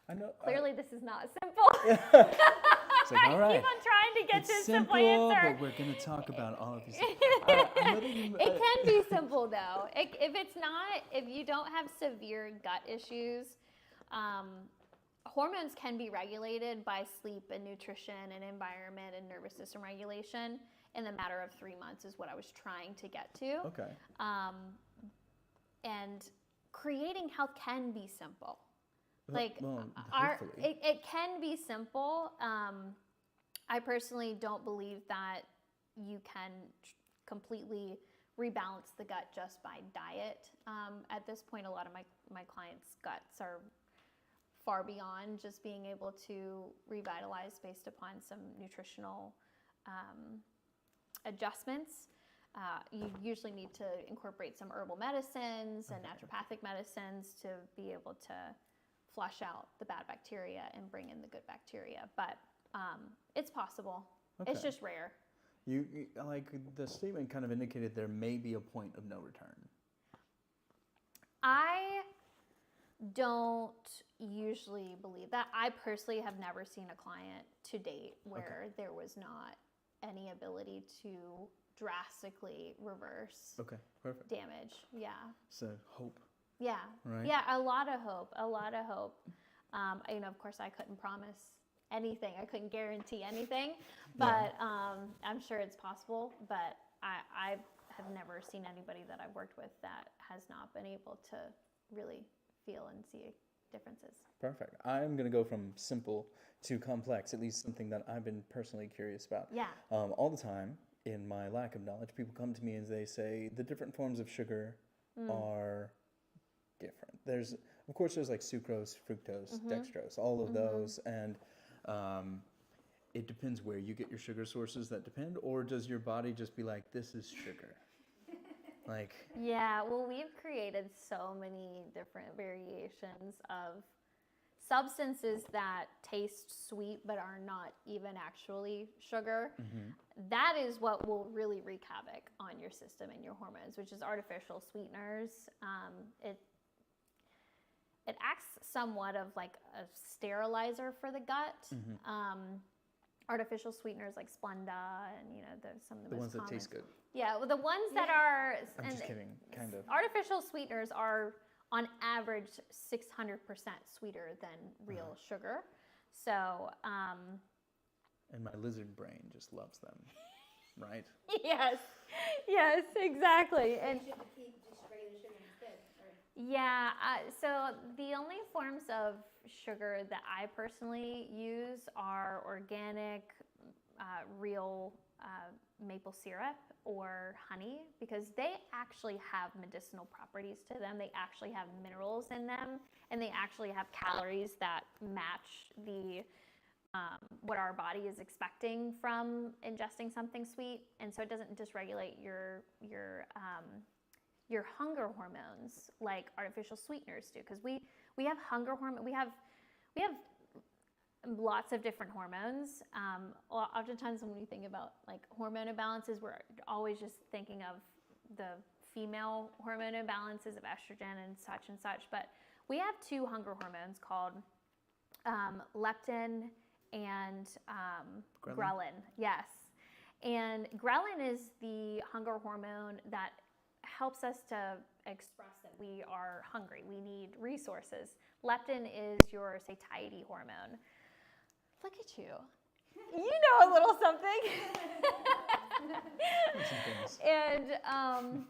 I know. Clearly, this is not simple. It's like, all right. I keep on trying to get It's to a simple, simple answer. but we're going to talk about all of these. It can be simple, though. If you don't have severe gut issues, hormones can be regulated by sleep and nutrition and environment and nervous system regulation in the matter of 3 months is what I was trying to get to. Okay. And creating health can be simple. Hopefully. It can be simple. I personally don't believe that you can completely rebalance the gut just by diet. At this point, a lot of my clients' guts are far beyond just being able to revitalize based upon some nutritional adjustments. You usually need to incorporate some herbal medicines and naturopathic medicines to be able to flush out the bad bacteria and bring in the good bacteria. But it's possible. Okay. It's just rare. You like the statement kind of indicated there may be a point of no return. I don't usually believe that. I personally have never seen a client to date where there was not any ability to drastically reverse perfect. damage. Yeah. So hope. Yeah. Right? Yeah, a lot of hope. Of course I couldn't promise anything. I couldn't guarantee anything, but I'm sure it's possible. But I have never seen anybody that I've worked with that has not been able to really feel and see differences. Perfect. I'm going to go from simple to complex, at least something that I've been personally curious about. Yeah. All the time, in my lack of knowledge, people come to me and they say the different forms of sugar are different. Of course, there's like sucrose, fructose, dextrose, all of those, and it depends where you get your sugar sources that depend, or does your body just be like, this is sugar? Like, yeah, well, we've created so many different variations of substances that taste sweet but are not even actually sugar. That is what will really wreak havoc on your system and your hormones, which is artificial sweeteners. It acts somewhat of like a sterilizer for the gut. Artificial sweeteners like Splenda and some of the most ones that common. taste good. Yeah, well, the ones that are. I'm just kidding, kind of. Artificial sweeteners are on average 600% sweeter than real sugar. So. And my lizard brain just loves them, right? Yes, exactly. And You should keep just regular sugar instead, or yeah, so the only forms of sugar that I personally use are organic, real maple syrup or honey, because they actually have medicinal properties to them. They actually have minerals in them, and they actually have calories that match the what our body is expecting from ingesting something sweet, and so it doesn't dysregulate your hunger hormones like artificial sweeteners do. Because we have hunger hormone, we have lots of different hormones. Oftentimes when we think about like hormone imbalances, we're always just thinking of the female hormone imbalances of estrogen and such, but we have two hunger hormones called leptin and ghrelin. Yes. And ghrelin is the hunger hormone that helps us to express that we are hungry. We need resources. Leptin is your satiety hormone. Look at you. You know a little something. And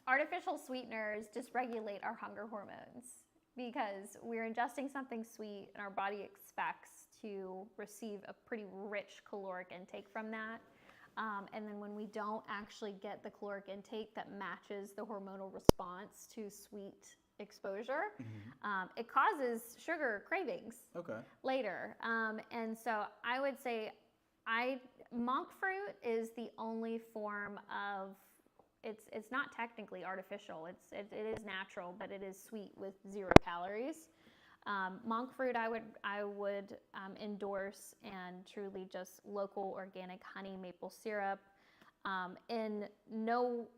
artificial sweeteners dysregulate our hunger hormones because we're ingesting something sweet and our body expects to receive a pretty rich caloric intake from that. And then when we don't actually get the caloric intake that matches the hormonal response to sweet exposure, it causes sugar cravings later. And so I would say monk fruit is the only form of, it's not technically artificial, it is natural, but it is sweet with 0 calories. Monk fruit I would endorse, and truly just local organic honey maple syrup. In no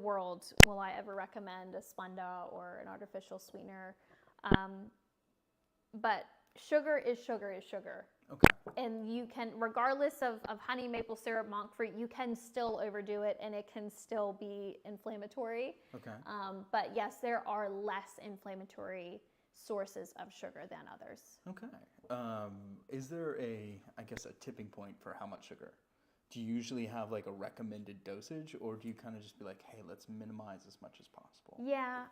world will I ever recommend a Splenda or an artificial sweetener. But sugar is sugar is sugar. Okay. And you can, regardless of honey maple syrup, monk fruit, you can still overdo it and it can still be inflammatory. Okay. But yes, there are less inflammatory sources of sugar than others. Okay. Is there a tipping point for how much sugar? Do you usually have like a recommended dosage, or do you kind of just be like, hey, let's minimize as much as possible? Yeah.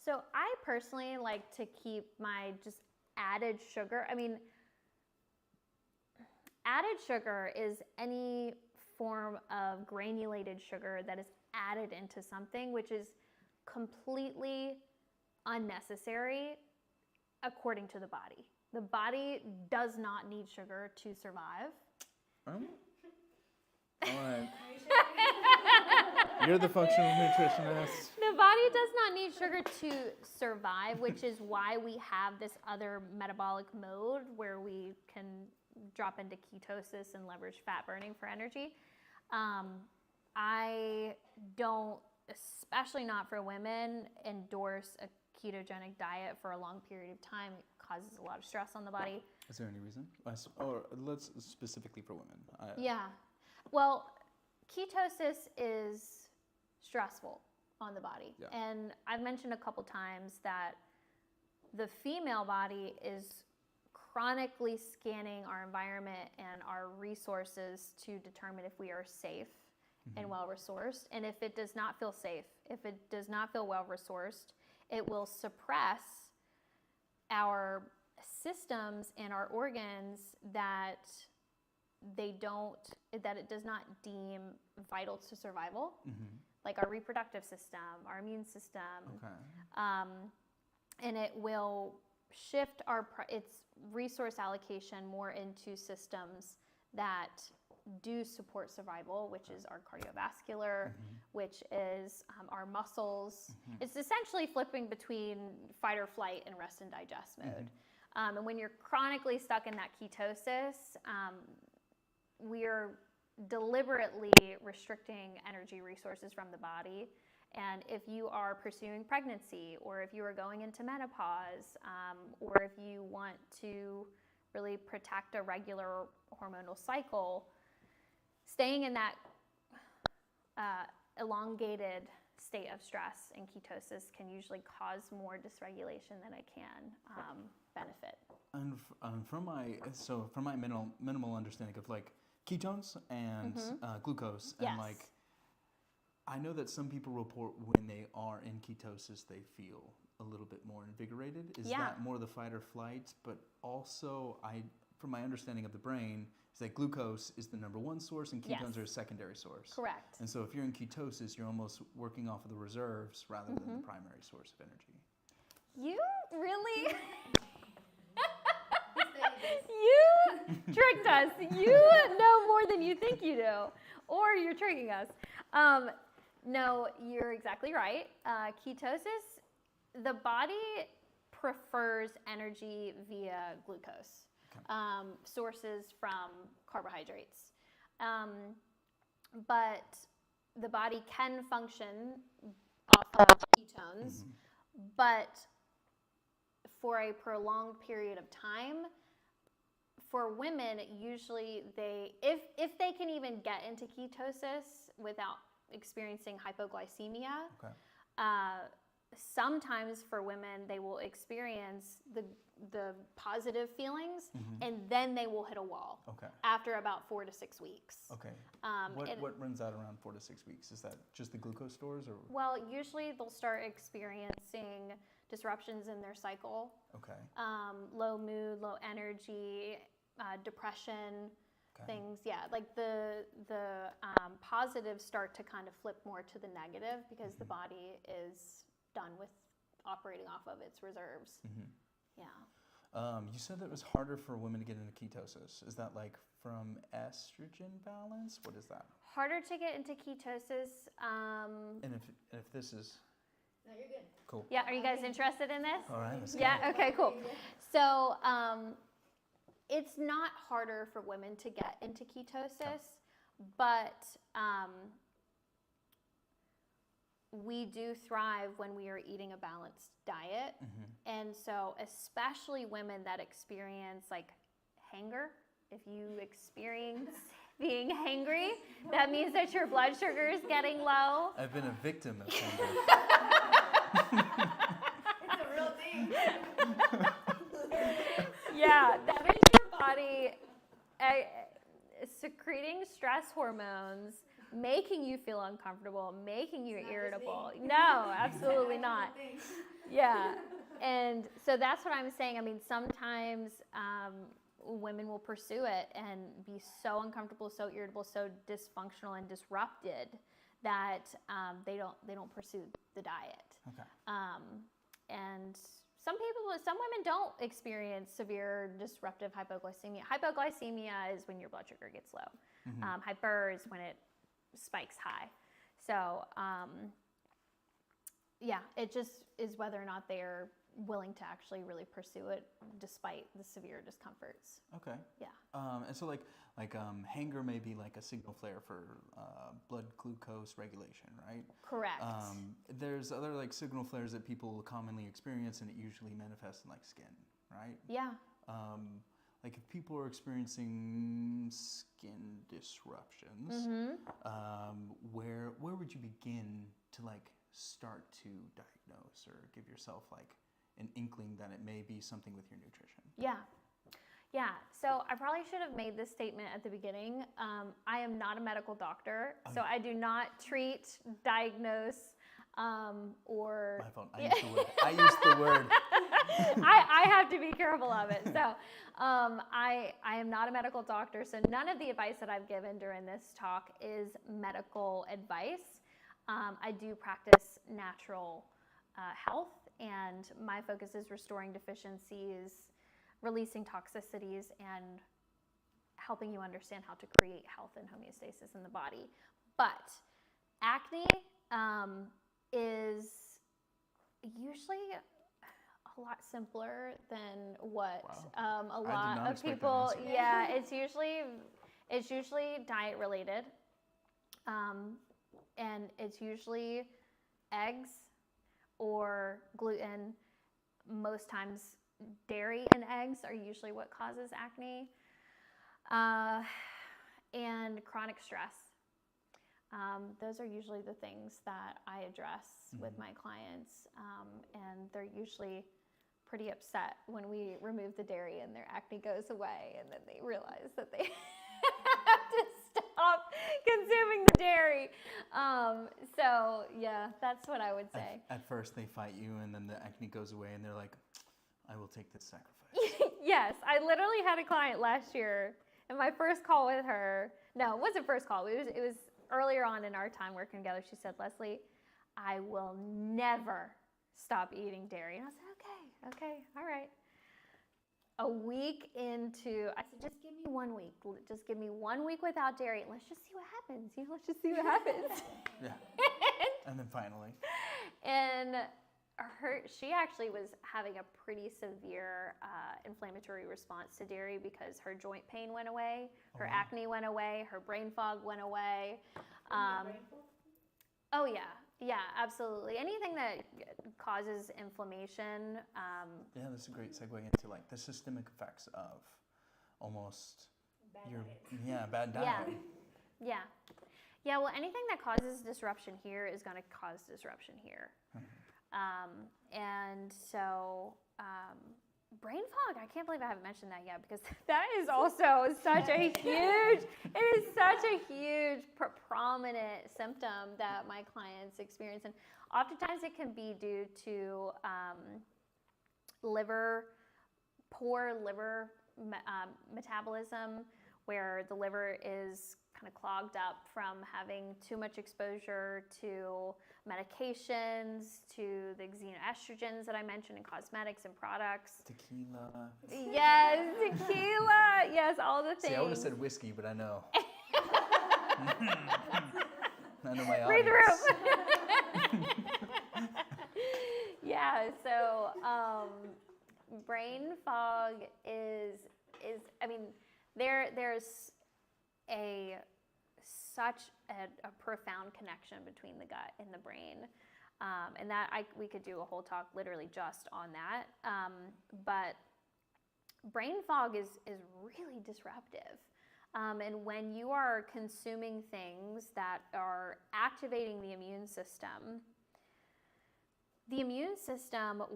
So I personally like to keep my just added sugar. I mean, added sugar is any form of granulated sugar that is added into something, which is completely unnecessary according to the body. The body does not need sugar to survive. All right. You're the functional nutritionist. The body does not need sugar to survive, which is why we have this other metabolic mode where we can drop into ketosis and leverage fat burning for energy. I don't, especially not for women, endorse a ketogenic diet for a long period of time causes a lot of stress on the body. Is there any reason? Or let's specifically for women. Yeah. Well, ketosis is stressful on the body. Yeah. And I've mentioned a couple times that the female body is chronically scanning our environment and our resources to determine if we are safe and well resourced. And if it does not feel safe, if it does not feel well resourced, it will suppress our systems and our organs that it does not deem vital to survival, like our reproductive system, our immune system. Okay. And it will shift its resource allocation more into systems that do support survival, which is our cardiovascular, which is our muscles. It's essentially flipping between fight or flight and rest and digest mode. And when you're chronically stuck in that ketosis, we're deliberately restricting energy resources from the body. And if you are pursuing pregnancy, or if you are going into menopause, or if you want to really protect a regular hormonal cycle, staying in that elongated state of stress and ketosis can usually cause more dysregulation than it can benefit. And from my minimal understanding of like ketones and glucose, and like, I know that some people report when they are in ketosis, they feel a little bit more invigorated. Is that more the fight or flight? But also, from my understanding of the brain, is that glucose is the number one source and ketones are a secondary source. Correct. And so if you're in ketosis, you're almost working off of the reserves rather than the primary source of energy. You really... You tricked us. You know more than you think you do. Or you're tricking us. No, you're exactly right. Ketosis, the body prefers energy via glucose, sources from carbohydrates. But the body can function off of ketones, but for a prolonged period of time, for women, usually if they can even get into ketosis without experiencing hypoglycemia, sometimes for women they will experience the positive feelings and then they will hit a wall after about 4 to 6 weeks. What runs out around 4 to 6 weeks? Is that just the glucose stores, or? Well, usually they'll start experiencing disruptions in their cycle. Low mood, low energy, depression, things. Like the positives start to kind of flip more to the negative because the body is done with operating off of its reserves. You said that it was harder for women to get into ketosis. Is that like from estrogen balance? What is that? Harder to get into ketosis. And if this is... No, you're good. Cool. Yeah, are you guys interested in this? All right, let's go. Yeah, okay, cool. So it's not harder for women to get into ketosis, but we do thrive when we are eating a balanced diet. And so especially women that experience like hanger, if you experience being hangry, that means that your blood sugar is getting low. I've been a victim of hunger. It's a real thing. Yeah, that means your body secreting stress hormones, making you feel uncomfortable, making you irritable. No, absolutely not. Yeah, and so that's what I'm saying. I mean, sometimes women will pursue it and be so uncomfortable, so irritable, so dysfunctional and disrupted that they don't pursue the diet. And some women don't experience severe disruptive hypoglycemia. Hypoglycemia is when your blood sugar gets low. Hyper is when it spikes high. So, it just is whether or not they're willing to actually really pursue it despite the severe discomforts. Okay. Yeah. And so hunger may be like a signal flare for blood glucose regulation, right? Correct. There's other like signal flares that people commonly experience, and it usually manifests in like skin, right? Yeah. Like if people are experiencing skin disruptions, where would you begin to like start to diagnose or give yourself like an inkling that it may be something with your nutrition? Yeah. So I probably should have made this statement at the beginning. I am not a medical doctor, so I do not treat, diagnose, or... My fault. I used the word. I have to be careful of it. So I am not a medical doctor, so none of the advice that I've given during this talk is medical advice. I do practice natural health, and my focus is restoring deficiencies, releasing toxicities, and helping you understand how to create health and homeostasis in the body. But acne is usually a lot simpler than what a lot of people. Yeah, it's usually diet related, and it's usually eggs or gluten. Most times, dairy and eggs are usually what causes acne, and chronic stress. Those are usually the things that I address with my clients, and they're usually pretty upset when we remove the dairy and their acne goes away, and then they realize that they have to stop consuming the dairy. So yeah, that's what I would say. At first they fight you, and then the acne goes away, and they're like, I will take this sacrifice. Yes, I literally had a client last year, and my first call with her, no, it wasn't first call, it was earlier on in our time working together. She said, Leslie, I will never stop eating dairy. And I said, okay, all right. A week into, I said, just give me 1 week. Just give me 1 week without dairy, and let's just see what happens. Let's just see what happens. Yeah. And then finally. And she actually was having a pretty severe inflammatory response to dairy because her joint pain went away, her acne went away, her brain fog went away. Oh yeah, absolutely. Anything that causes inflammation. Yeah, that's a great segue into like the systemic effects of almost bad diet. Yeah. Well, anything that causes disruption here is going to cause disruption here. And so brain fog, I can't believe I haven't mentioned that yet, because that is also such a huge prominent symptom that my clients experience. And oftentimes it can be due to poor liver metabolism, where the liver is kind of clogged up from having too much exposure to medications, to the xenoestrogens that I mentioned in cosmetics and products. Tequila. Yes, tequila. Yes, all the things. See, I would have said whiskey, but I know. I know my audience. Read the room. Yeah, so brain fog is I mean, there's such a profound connection between the gut and the brain, and that we could do a whole talk literally just on that. But brain fog is really disruptive, and when you are consuming things that are activating the immune system,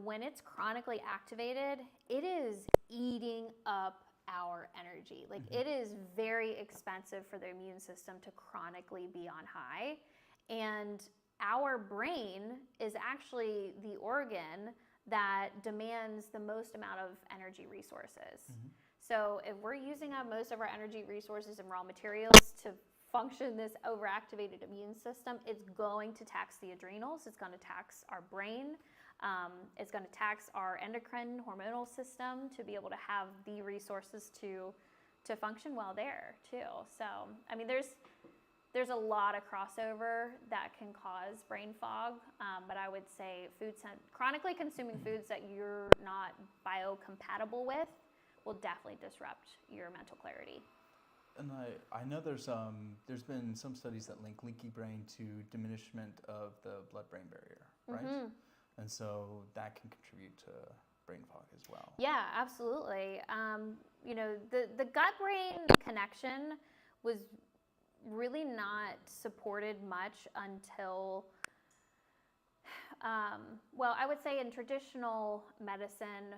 when it's chronically activated, it is eating up our energy. Like, it is very expensive for the immune system to chronically be on high. And our brain is actually the organ that demands the most amount of energy resources. So if we're using up most of our energy resources and raw materials to function this overactivated immune system, it's going to tax the adrenals, it's going to tax our brain, it's going to tax our endocrine hormonal system to be able to have the resources to function well there too. So I mean, there's there's a lot of crossover that can cause brain fog, but I would say chronically consuming foods that you're not biocompatible with will definitely disrupt your mental clarity. And I know there's been some studies that link leaky brain to diminishment of the blood-brain barrier, right? Mm-hmm. And so that can contribute to brain fog as well. Yeah, absolutely. The gut-brain connection was really not supported much until, I would say in traditional medicine,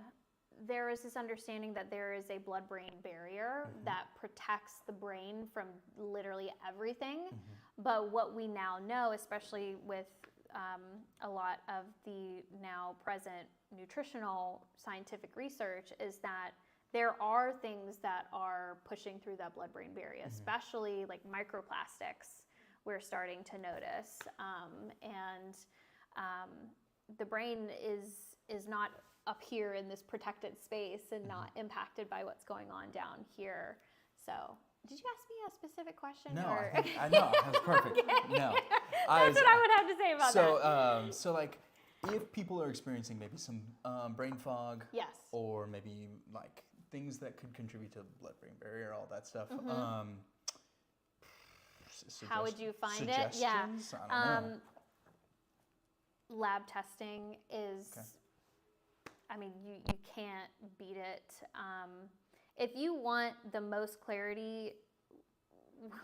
there is this understanding that there is a blood-brain barrier that protects the brain from literally everything. But what we now know, especially with a lot of the now present nutritional scientific research, is that there are things that are pushing through that blood-brain barrier, especially like microplastics we're starting to notice. The brain is not up here in this protected space and not impacted by what's going on down here. So, did you ask me a specific question? No, or? I know. That was perfect. No. That's what I would have to say about that. So like, if people are experiencing maybe some brain fog, Yes. or maybe like things that could contribute to the blood-brain barrier, all that stuff. How would you find it? Yeah. I don't know. Lab testing is, you can't beat it. If you want the most clarity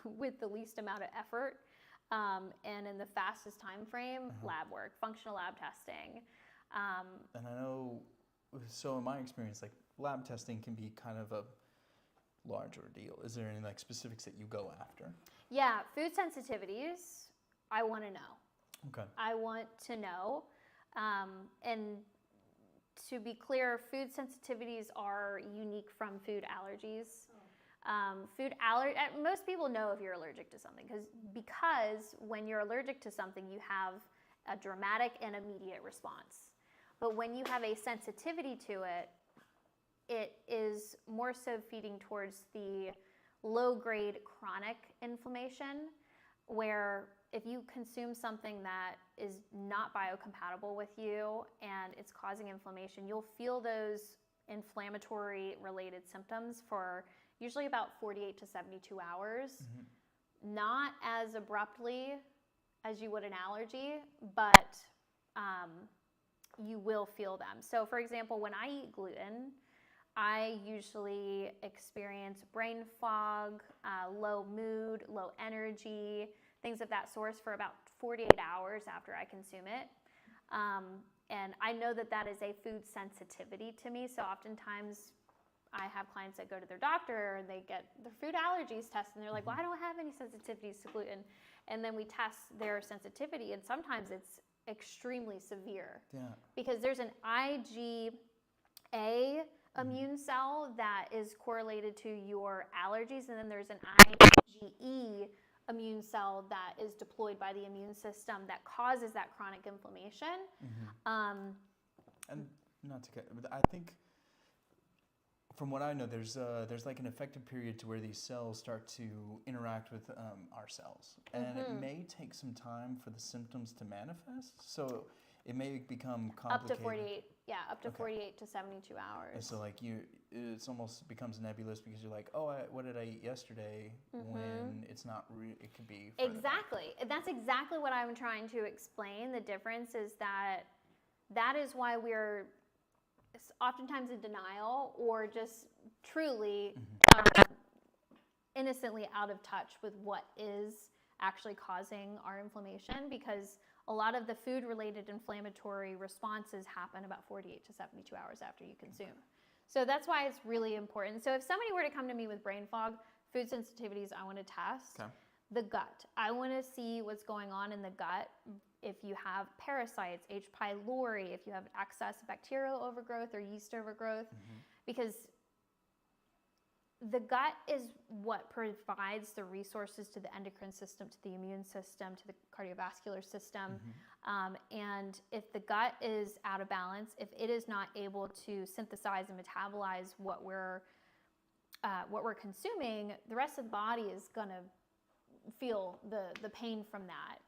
with the least amount of effort and in the fastest time frame, lab work, functional lab testing. And I know, so in my experience, like lab testing can be kind of a large ordeal. Is there any like specifics that you go after? Yeah, food sensitivities, I want to know. Okay. I want to know. And to be clear, food sensitivities are unique from food allergies. Most people know if you're allergic to something because when you're allergic to something, you have a dramatic and immediate response. But when you have a sensitivity to it, it is more so feeding towards the low-grade chronic inflammation, where if you consume something that is not biocompatible with you and it's causing inflammation, you'll feel those inflammatory related symptoms for usually about 48 to 72 hours. Not as abruptly as you would an allergy, but you will feel them. So for example, when I eat gluten, I usually experience brain fog, low mood, low energy, things of that sort for about 48 hours after I consume it. And I know that that is a food sensitivity to me. So oftentimes I have clients that go to their doctor and they get their food allergies tested and they're like, well, I don't have any sensitivities to gluten. And then we test their sensitivity and sometimes it's extremely severe. Yeah. Because there's an IgA immune cell that is correlated to your allergies, and then there's an IgE immune cell that is deployed by the immune system that causes that chronic inflammation. And not to get, but I think from what I know, there's like an effective period to where these cells start to interact with our cells, and it may take some time for the symptoms to manifest. So it may become complicated. Up to 48, up to 48 to 72 hours. And so like it's almost becomes nebulous because you're like, oh, what did I eat yesterday? When it's not, it could be. Exactly. That's exactly what I'm trying to explain. The difference is that is why we're oftentimes in denial or just truly innocently out of touch with what is actually causing our inflammation, because a lot of the food-related inflammatory responses happen about 48 to 72 hours after you consume. So that's why it's really important. So if somebody were to come to me with brain fog, food sensitivities I want to test. Okay. The gut. I want to see what's going on in the gut. If you have parasites, H. pylori, if you have excess bacterial overgrowth or yeast overgrowth, because the gut is what provides the resources to the endocrine system, to the immune system, to the cardiovascular system. And if the gut is out of balance, if it is not able to synthesize and metabolize what we're consuming, the rest of the body is going to feel the pain from that.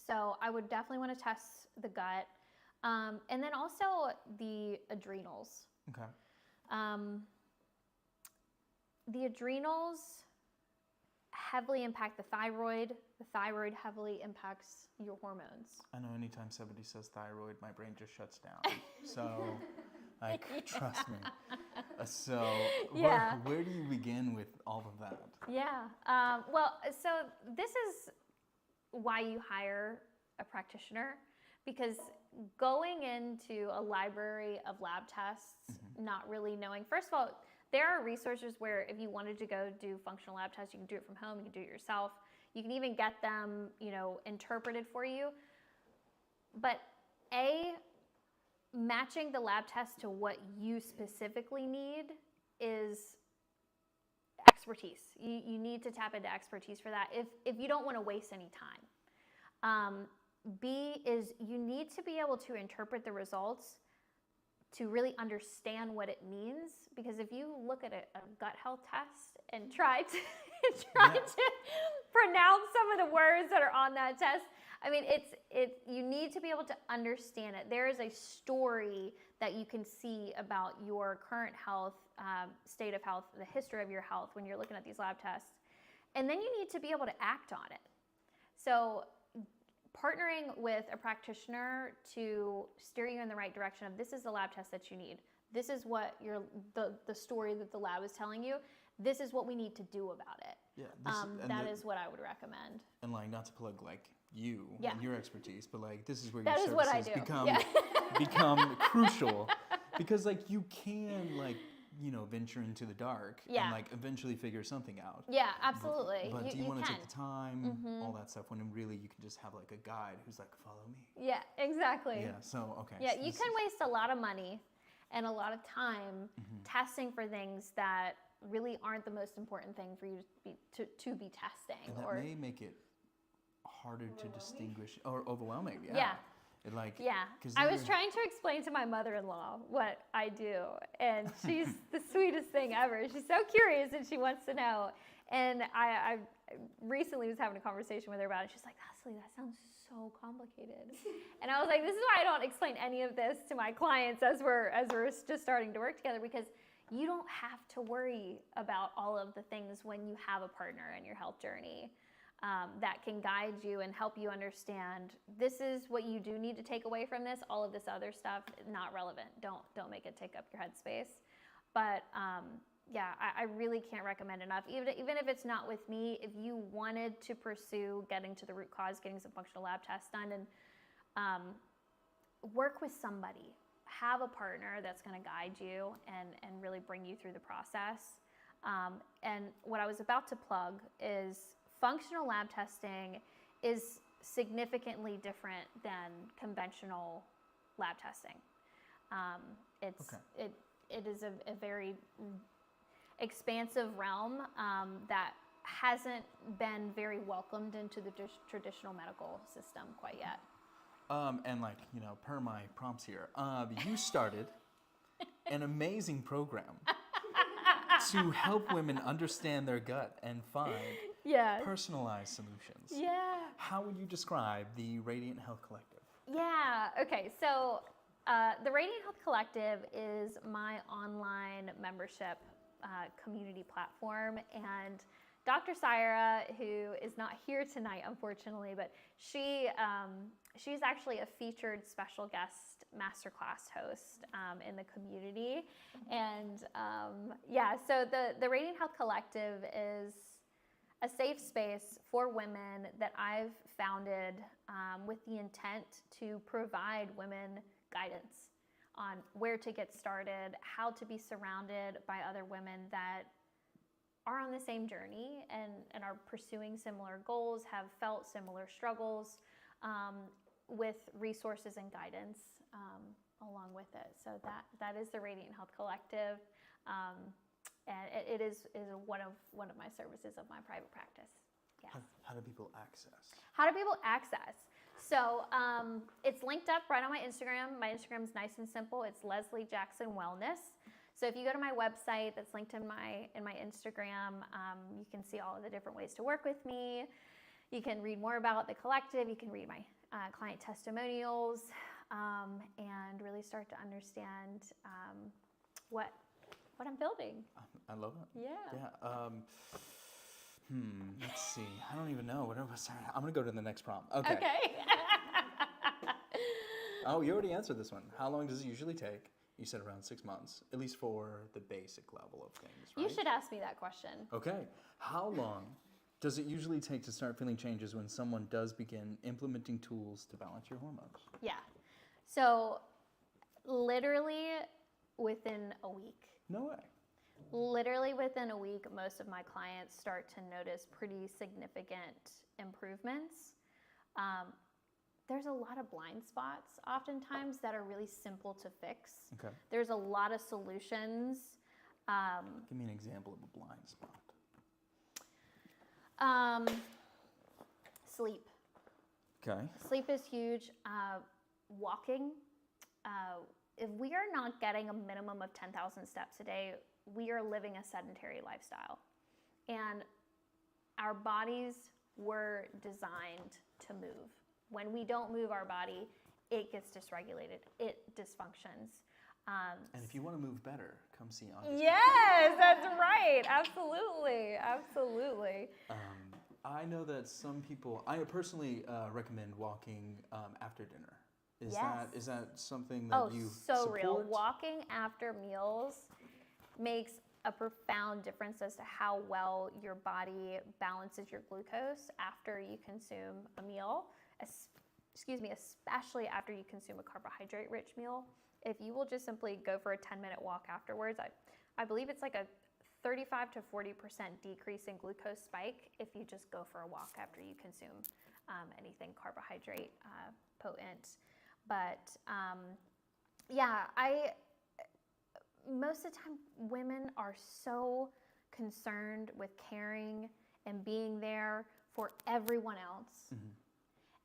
So I would definitely want to test the gut. And then also the adrenals. Okay. The adrenals heavily impact the thyroid. The thyroid heavily impacts your hormones. I know anytime somebody says thyroid, my brain just shuts down. So, like, trust me. So, Yeah. where do you begin with all of that? Yeah. Well, so this is why you hire a practitioner, because going into a library of lab tests, not really knowing, first of all, there are resources where if you wanted to go do functional lab tests, you can do it from home, you can do it yourself. You can even get them, interpreted for you. But matching the lab test to what you specifically need is expertise. You need to tap into expertise for that if you don't want to waste any time. B is you need to be able to interpret the results to really understand what it means, because if you look at a gut health test and try to pronounce some of the words that are on that test, I mean, you need to be able to understand it. There is a story that you can see about your current health, state of health, the history of your health when you're looking at these lab tests. And then you need to be able to act on it. So partnering with a practitioner to steer you in the right direction of, this is the lab test that you need. This is what the story that the lab is telling you. This is what we need to do about it. Yeah, that is what I would recommend. And like, not to plug like you Yeah. and your expertise, but like this is where That your is what I services do. become Yeah. become crucial, because like you can like venture into the dark Yeah. and like eventually figure something out. Yeah, absolutely. But do you want to can. take the time, all that stuff, when really you can just have like a guide who's like, follow me. Yeah, exactly. Yeah. So okay. Yeah, so you this can is- waste a lot of money and a lot of time testing for things that really aren't the most important thing for you to be testing. And that or may make it harder to distinguish, or overwhelming. Yeah. Yeah. It like, yeah, 'cause I then was you're- trying to explain to my mother-in-law what I do, and she's the sweetest thing ever. She's so curious and she wants to know. And I recently was having a conversation with her about it. She's like, Leslie, that sounds so complicated. And I was like, this is why I don't explain any of this to my clients as we're just starting to work together, because you don't have to worry about all of the things when you have a partner in your health journey. That can guide you and help you understand, this is what you do need to take away from this. All of this other stuff, not relevant. Don't make it take up your headspace. But yeah, I really can't recommend enough. Even if it's not with me, if you wanted to pursue getting to the root cause, getting some functional lab tests done, and work with somebody. Have a partner that's going to guide you and really bring you through the process. And what I was about to plug is, functional lab testing is significantly different than conventional lab testing. It is a very expansive realm that hasn't been very welcomed into the traditional medical system quite yet. And like, per my prompts here, you started an amazing program to help women understand their gut and find personalized solutions. Yeah. How would you describe the Radiant Health Collective? Yeah. Okay. So the Radiant Health Collective is my online membership community platform, and Dr. Syra, who is not here tonight, unfortunately, but she's actually a featured special guest masterclass host in the community. And so the Radiant Health Collective is a safe space for women that I've founded with the intent to provide women guidance on where to get started, how to be surrounded by other women that are on the same journey and are pursuing similar goals, have felt similar struggles, with resources and guidance along with it. So that is the Radiant Health Collective, and it is one of my services of my private practice. Yes. How do people access? How do people access? So it's linked up right on my Instagram. My Instagram is nice and simple. It's Leslie Jackson Wellness. So if you go to my website that's linked in my Instagram, you can see all of the different ways to work with me. You can read more about the collective. You can read my client testimonials and really start to understand what I'm building. I love it. Yeah. Yeah. Let's see. I don't even know. I'm going to go to the next prompt. Okay. Oh, you already answered this one. How long does it usually take? You said around 6 months, at least for the basic level of things, right? You should ask me that question. Okay. How long does it usually take to start feeling changes when someone does begin implementing tools to balance your hormones? Yeah. So literally within a week. No way. Literally within a week, most of my clients start to notice pretty significant improvements. There's a lot of blind spots oftentimes that are really simple to fix. Okay. There's a lot of solutions. Give me an example of a blind spot. Sleep. Okay. Sleep is huge. Walking. If we are not getting a minimum of 10,000 steps a day, we are living a sedentary lifestyle. And our bodies were designed to move. When we don't move our body, it gets dysregulated. It dysfunctions. And if you want to move better, come see August. Yes, that's right. Absolutely. Absolutely. I know that some people, I personally recommend walking after dinner. Is that something that you support? Real. Walking after meals makes a profound difference as to how well your body balances your glucose after you consume a meal. Especially after you consume a carbohydrate-rich meal. If you will just simply go for a 10-minute walk afterwards, I believe it's like a 35 to 40% decrease in glucose spike if you just go for a walk after you consume anything carbohydrate potent. But most of the time women are so concerned with caring and being there for everyone else. Mm-hmm.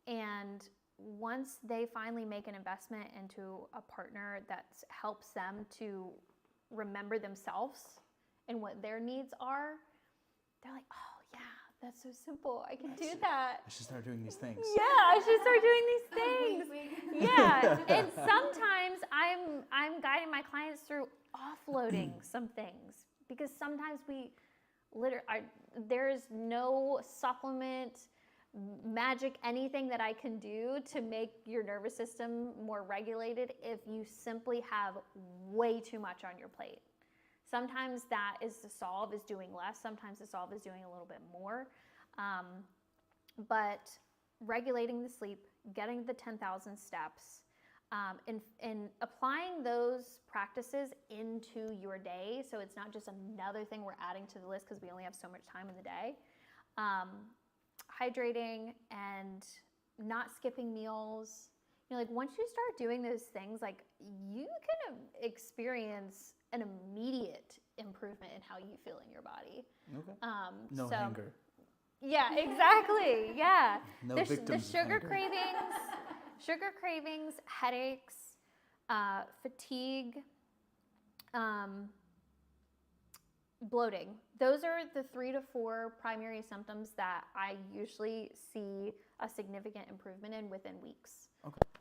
And once they finally make an investment into a partner that helps them to remember themselves and what their needs are, they're like, oh yeah, that's so simple. I can do that. I should start doing these things. Yeah, I should start doing these things. Yeah, and sometimes I'm guiding my clients through offloading some things because sometimes there is no supplement, magic, anything that I can do to make your nervous system more regulated if you simply have way too much on your plate. Sometimes that is the solve is doing less. Sometimes the solve is doing a little bit more. But regulating the sleep, getting the 10,000 steps, and applying those practices into your day. So it's not just another thing we're adding to the list because we only have so much time in the day. Hydrating and not skipping meals. Like once you start doing those things, like you can experience an immediate improvement in how you feel in your body. Okay. No anger. Yeah, exactly. Yeah. No the victims sugar of anger. cravings, headaches, fatigue, bloating. Those are the 3 to 4 primary symptoms that I usually see a significant improvement in within weeks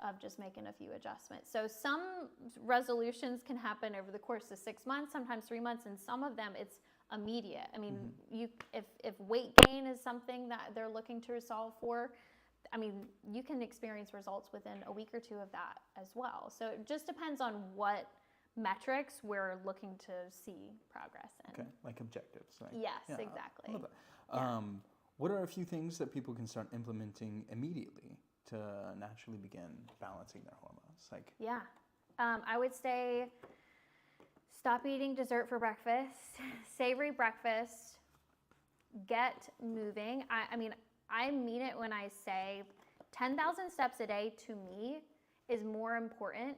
of just making a few adjustments. So some resolutions can happen over the course of 6 months, sometimes 3 months, and some of them it's immediate. I mean, if weight gain is something that they're looking to resolve for, I mean, you can experience results within a week or two of that as well. So it just depends on what metrics we're looking to see progress in. Okay, like objectives. Yes, exactly. I love that. What are a few things that people can start implementing immediately to naturally begin balancing their hormones? I would say stop eating dessert for breakfast, savory breakfast, get moving. I mean it when I say 10,000 steps a day to me is more important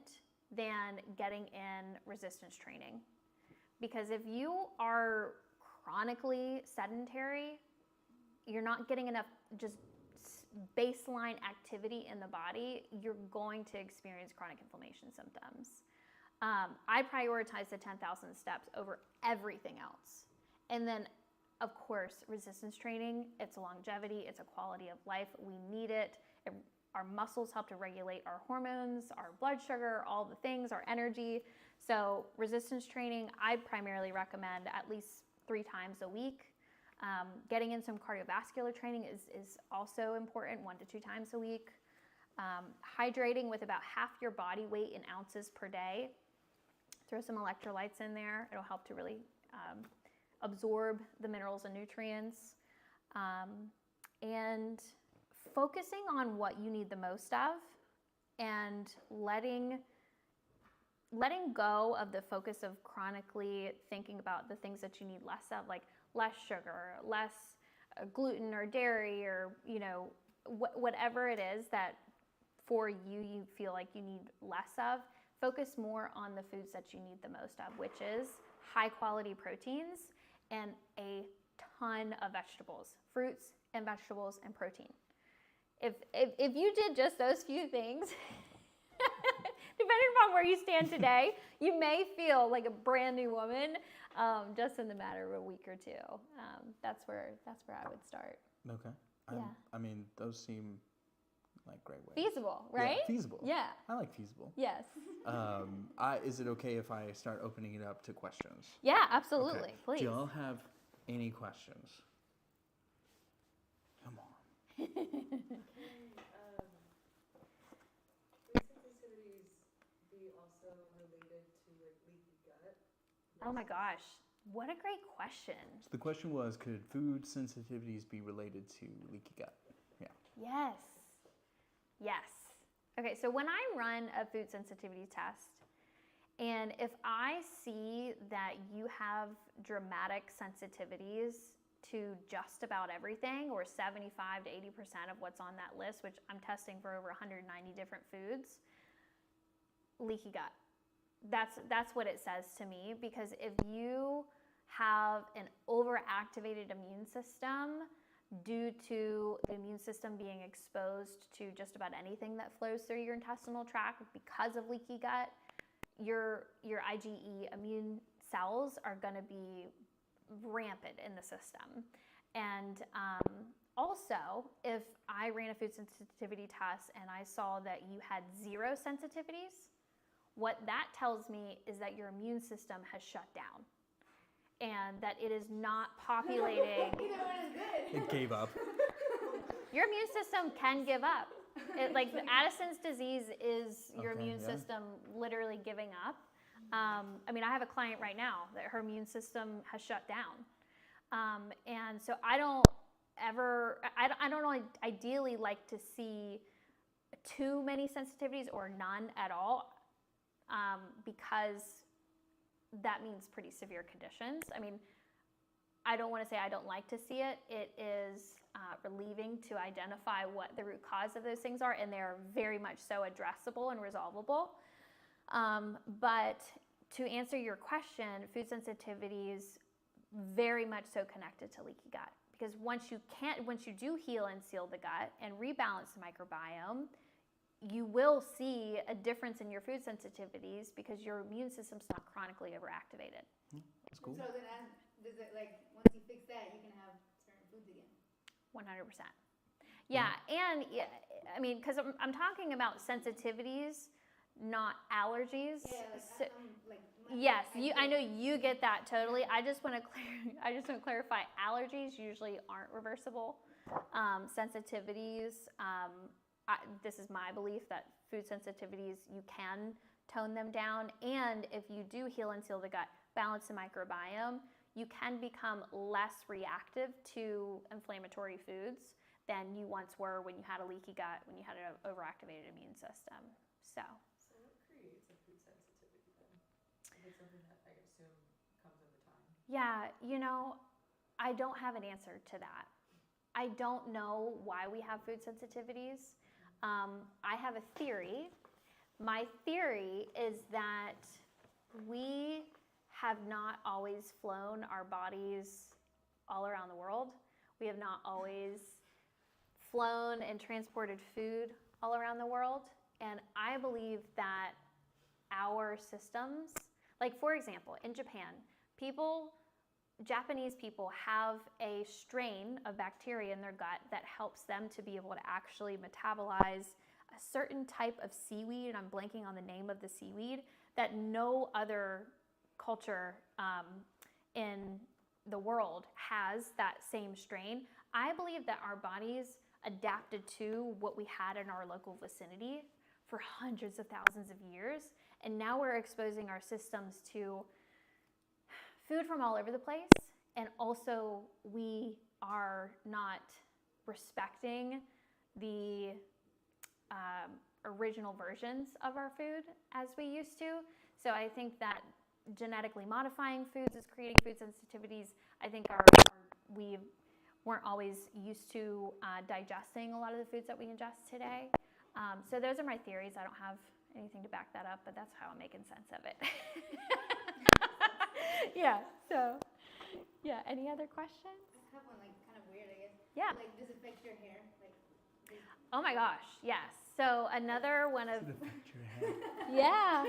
than getting in resistance training. Because if you are chronically sedentary, you're not getting enough just baseline activity in the body, you're going to experience chronic inflammation symptoms. I prioritize the 10,000 steps over everything else. And then, of course, resistance training, it's a longevity, it's a quality of life. We need it. Our muscles help to regulate our hormones, our blood sugar, all the things, our energy. So resistance training, I primarily recommend at least 3 times a week. Getting in some cardiovascular training is also important, 1 to 2 times a week. Hydrating with about half your body weight in ounces per day. Throw some electrolytes in there. It'll help to really absorb the minerals and nutrients. And focusing on what you need the most of and letting go of the focus of chronically thinking about the things that you need less of, like less sugar, less gluten or dairy, or whatever it is that for you feel like you need less of. Focus more on the foods that you need the most of, which is high quality proteins and a ton of vegetables, fruits and vegetables and protein. If you did just those few things, depending upon where you stand today, you may feel like a brand new woman just in the matter of a week or 2. That's where I would start. Okay. Yeah. I mean, those seem like great ways. Feasible, right? Yeah, feasible. Yeah. I like feasible. Yes. Is it okay if I start opening it up to questions? Yeah, absolutely. Okay. Please. Do y'all have any questions? Come on. Food sensitivities be also related to like leaky gut? Oh my gosh. What a great question. So the question was, could food sensitivities be related to leaky gut? Yeah. Yes. Yes. Okay, so when I run a food sensitivity test, and if I see that you have dramatic sensitivities to just about everything, or 75 to 80% of what's on that list, which I'm testing for over 190 different foods, leaky gut. That's what it says to me, because if you have an overactivated immune system due to the immune system being exposed to just about anything that flows through your intestinal tract because of leaky gut, your IgE immune cells are going to be rampant in the system. And also, if I ran a food sensitivity test and I saw that you had 0 sensitivities, what that tells me is that your immune system has shut down and that it is not populating. It gave up. Your immune system can give up. Like Addison's disease is your immune system literally giving up. I mean, I have a client right now that her immune system has shut down. And so I don't ideally like to see too many sensitivities or none at all, because that means pretty severe conditions. I mean, I don't want to say I don't like to see it. It is relieving to identify what the root cause of those things are, and they're very much so addressable and resolvable. But to answer your question, food sensitivities very much so connected to leaky gut, because once you do heal and seal the gut and rebalance the microbiome, you will see a difference in your food sensitivities because your immune system's not chronically overactivated. That's cool. So then, does it once you fix that, you can have certain foods again? 100%. Yeah, and I mean, because I'm talking about sensitivities, not allergies. Yeah, yes, I know you get that totally. I just want to clarify. Allergies usually aren't reversible. Sensitivities. This is my belief that food sensitivities, you can tone them down, and if you do heal and seal the gut, balance the microbiome, you can become less reactive to inflammatory foods than you once were when you had a leaky gut, when you had an overactivated immune system. So what creates a food sensitivity then? Is it something that I assume comes over time? yeah, I don't have an answer to that. I don't know why we have food sensitivities. I have a theory. My theory is that we have not always flown our bodies all around the world. We have not always flown and transported food all around the world. And I believe that our systems. Like, for example, in Japan, Japanese people have a strain of bacteria in their gut that helps them to be able to actually metabolize a certain type of seaweed, and I'm blanking on the name of the seaweed, that no other culture in the world has that same strain. I believe that our bodies adapted to what we had in our local vicinity for hundreds of thousands of years, and now we're exposing our systems to food from all over the place, and also we are not respecting the original versions of our food as we used to. So I think that genetically modifying foods is creating food sensitivities. I think we weren't always used to digesting a lot of the foods that we ingest today. So those are my theories. I don't have anything to back that up, but that's how I'm making sense of it. Yeah, so, yeah, any other questions? I have one, like, kind of weird, I guess. Yeah. Like, does it affect your hair? Like, Oh my gosh, yes. So another one of, Does it affect your head? yeah.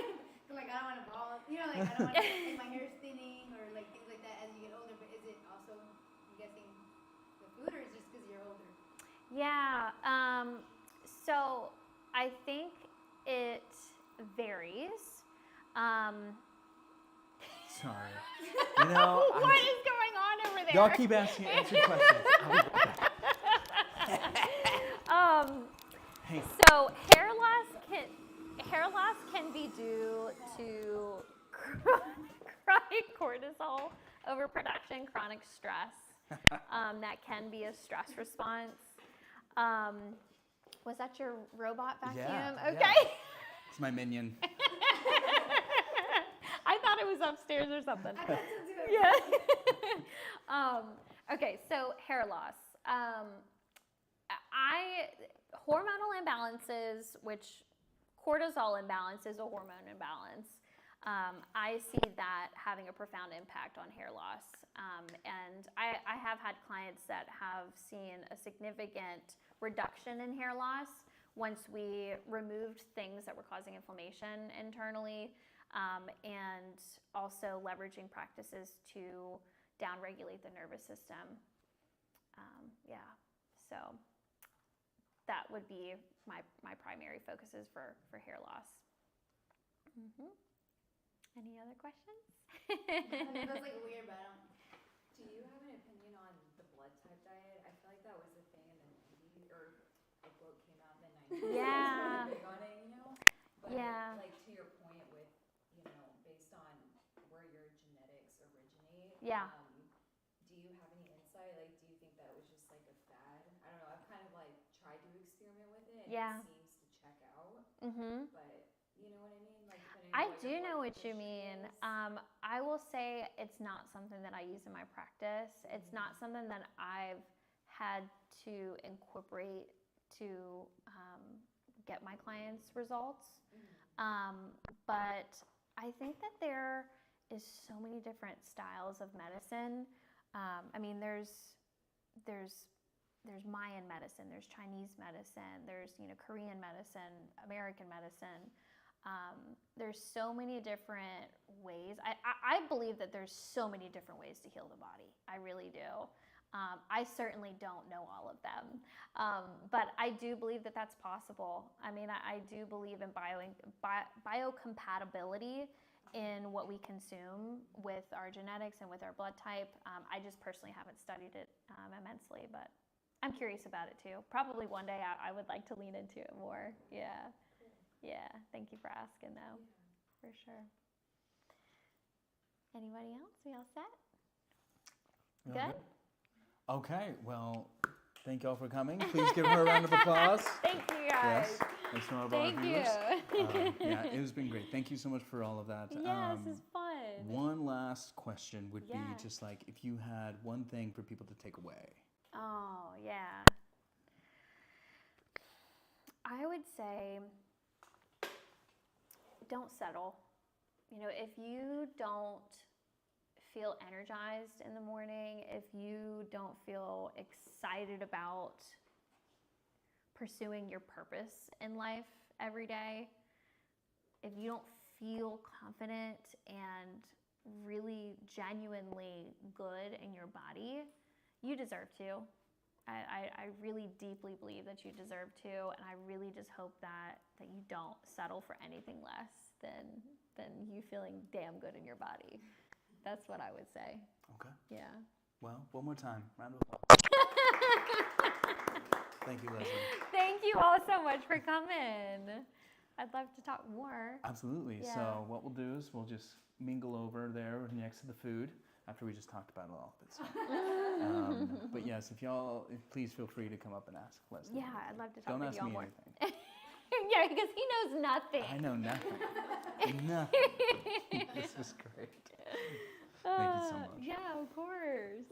like, I don't want to bald. You know, like, I don't want to, like, my hair's thinning or, like, things like that as you get older. But is it also, I'm guessing, the food, or is it just because you're older? Yeah, so I think it varies. Sorry. You know, What is going on over there? y'all keep answering questions. I'll be right back. Hey. So hair loss can be due to chronic cortisol overproduction, chronic stress. That can be a stress response. Was that your robot vacuum? Yeah, Okay. yeah. It's my minion. I thought it was upstairs or something. I got to do it. Yeah. Okay, so hair loss. Hormonal imbalances, which cortisol imbalance is a hormone imbalance. I see that having a profound impact on hair loss. And I have had clients that have seen a significant reduction in hair loss once we removed things that were causing inflammation internally, and also leveraging practices to downregulate the nervous system. So that would be my primary focuses for hair loss. Any other questions? I know that's, like, weird, but I don't. Do you have an opinion on the blood type diet? I feel like that was a thing in the 90s, or a book came out in the 90s. Yeah. Really big on it, you know? But Yeah. like, to your point with, you know, based on where your genetics originate. Yeah. Do you have any insight? Like, do you think that was just like a fad? I don't know. I've kind of like tried to experiment with it, and Yeah. it seems to check out. Mm-hmm. But you know what I mean? Like, depending I on do your know blood what you mean. condition is. I will say it's not something that I use in my practice. It's not something that I've had to incorporate to get my clients' results. But I think that there is so many different styles of medicine. I mean, there's Mayan medicine, there's Chinese medicine, there's Korean medicine, American medicine. There's so many different ways. I believe that there's so many different ways to heal the body. I really do. I certainly don't know all of them, but I do believe that that's possible. I mean, I do believe in biocompatibility in what we consume with our genetics and with our blood type. I just personally haven't studied it immensely, but I'm curious about it too. Probably one day I would like to lean into it more. Yeah. Yeah, thank you for asking though, for sure. Anybody else? We all set? We all Good? Okay, well, thank y'all for coming. Please give her a round of applause. Thank you guys. Yes, thanks to all of Thank our you. viewers. Yeah, it has been great. Thank you so much for all of that. Yeah, this is fun. One last question would Yeah. be just like if you had one thing for people to take away. Oh, yeah. I would say don't settle. If you don't feel energized in the morning, if you don't feel excited about pursuing your purpose in life every day, if you don't feel confident and really genuinely good in your body, you deserve to. I really deeply believe that you deserve to, and I really just hope that you don't settle for anything less than you feeling damn good in your body. That's what I would say. Okay. Yeah. Well, one more time. Round of applause. Thank you, Leslie. Thank you all so much for coming. I'd love to talk more. Absolutely. Yeah. So what we'll do is we'll just mingle over there next to the food after we just talked about it all. But yes, please feel free to come up and ask Leslie. Yeah, I'd love to talk Don't with ask you all me more. anything. Yeah, because he knows nothing. I know nothing. Nothing. This is great. Thank you so much. Yeah, of course.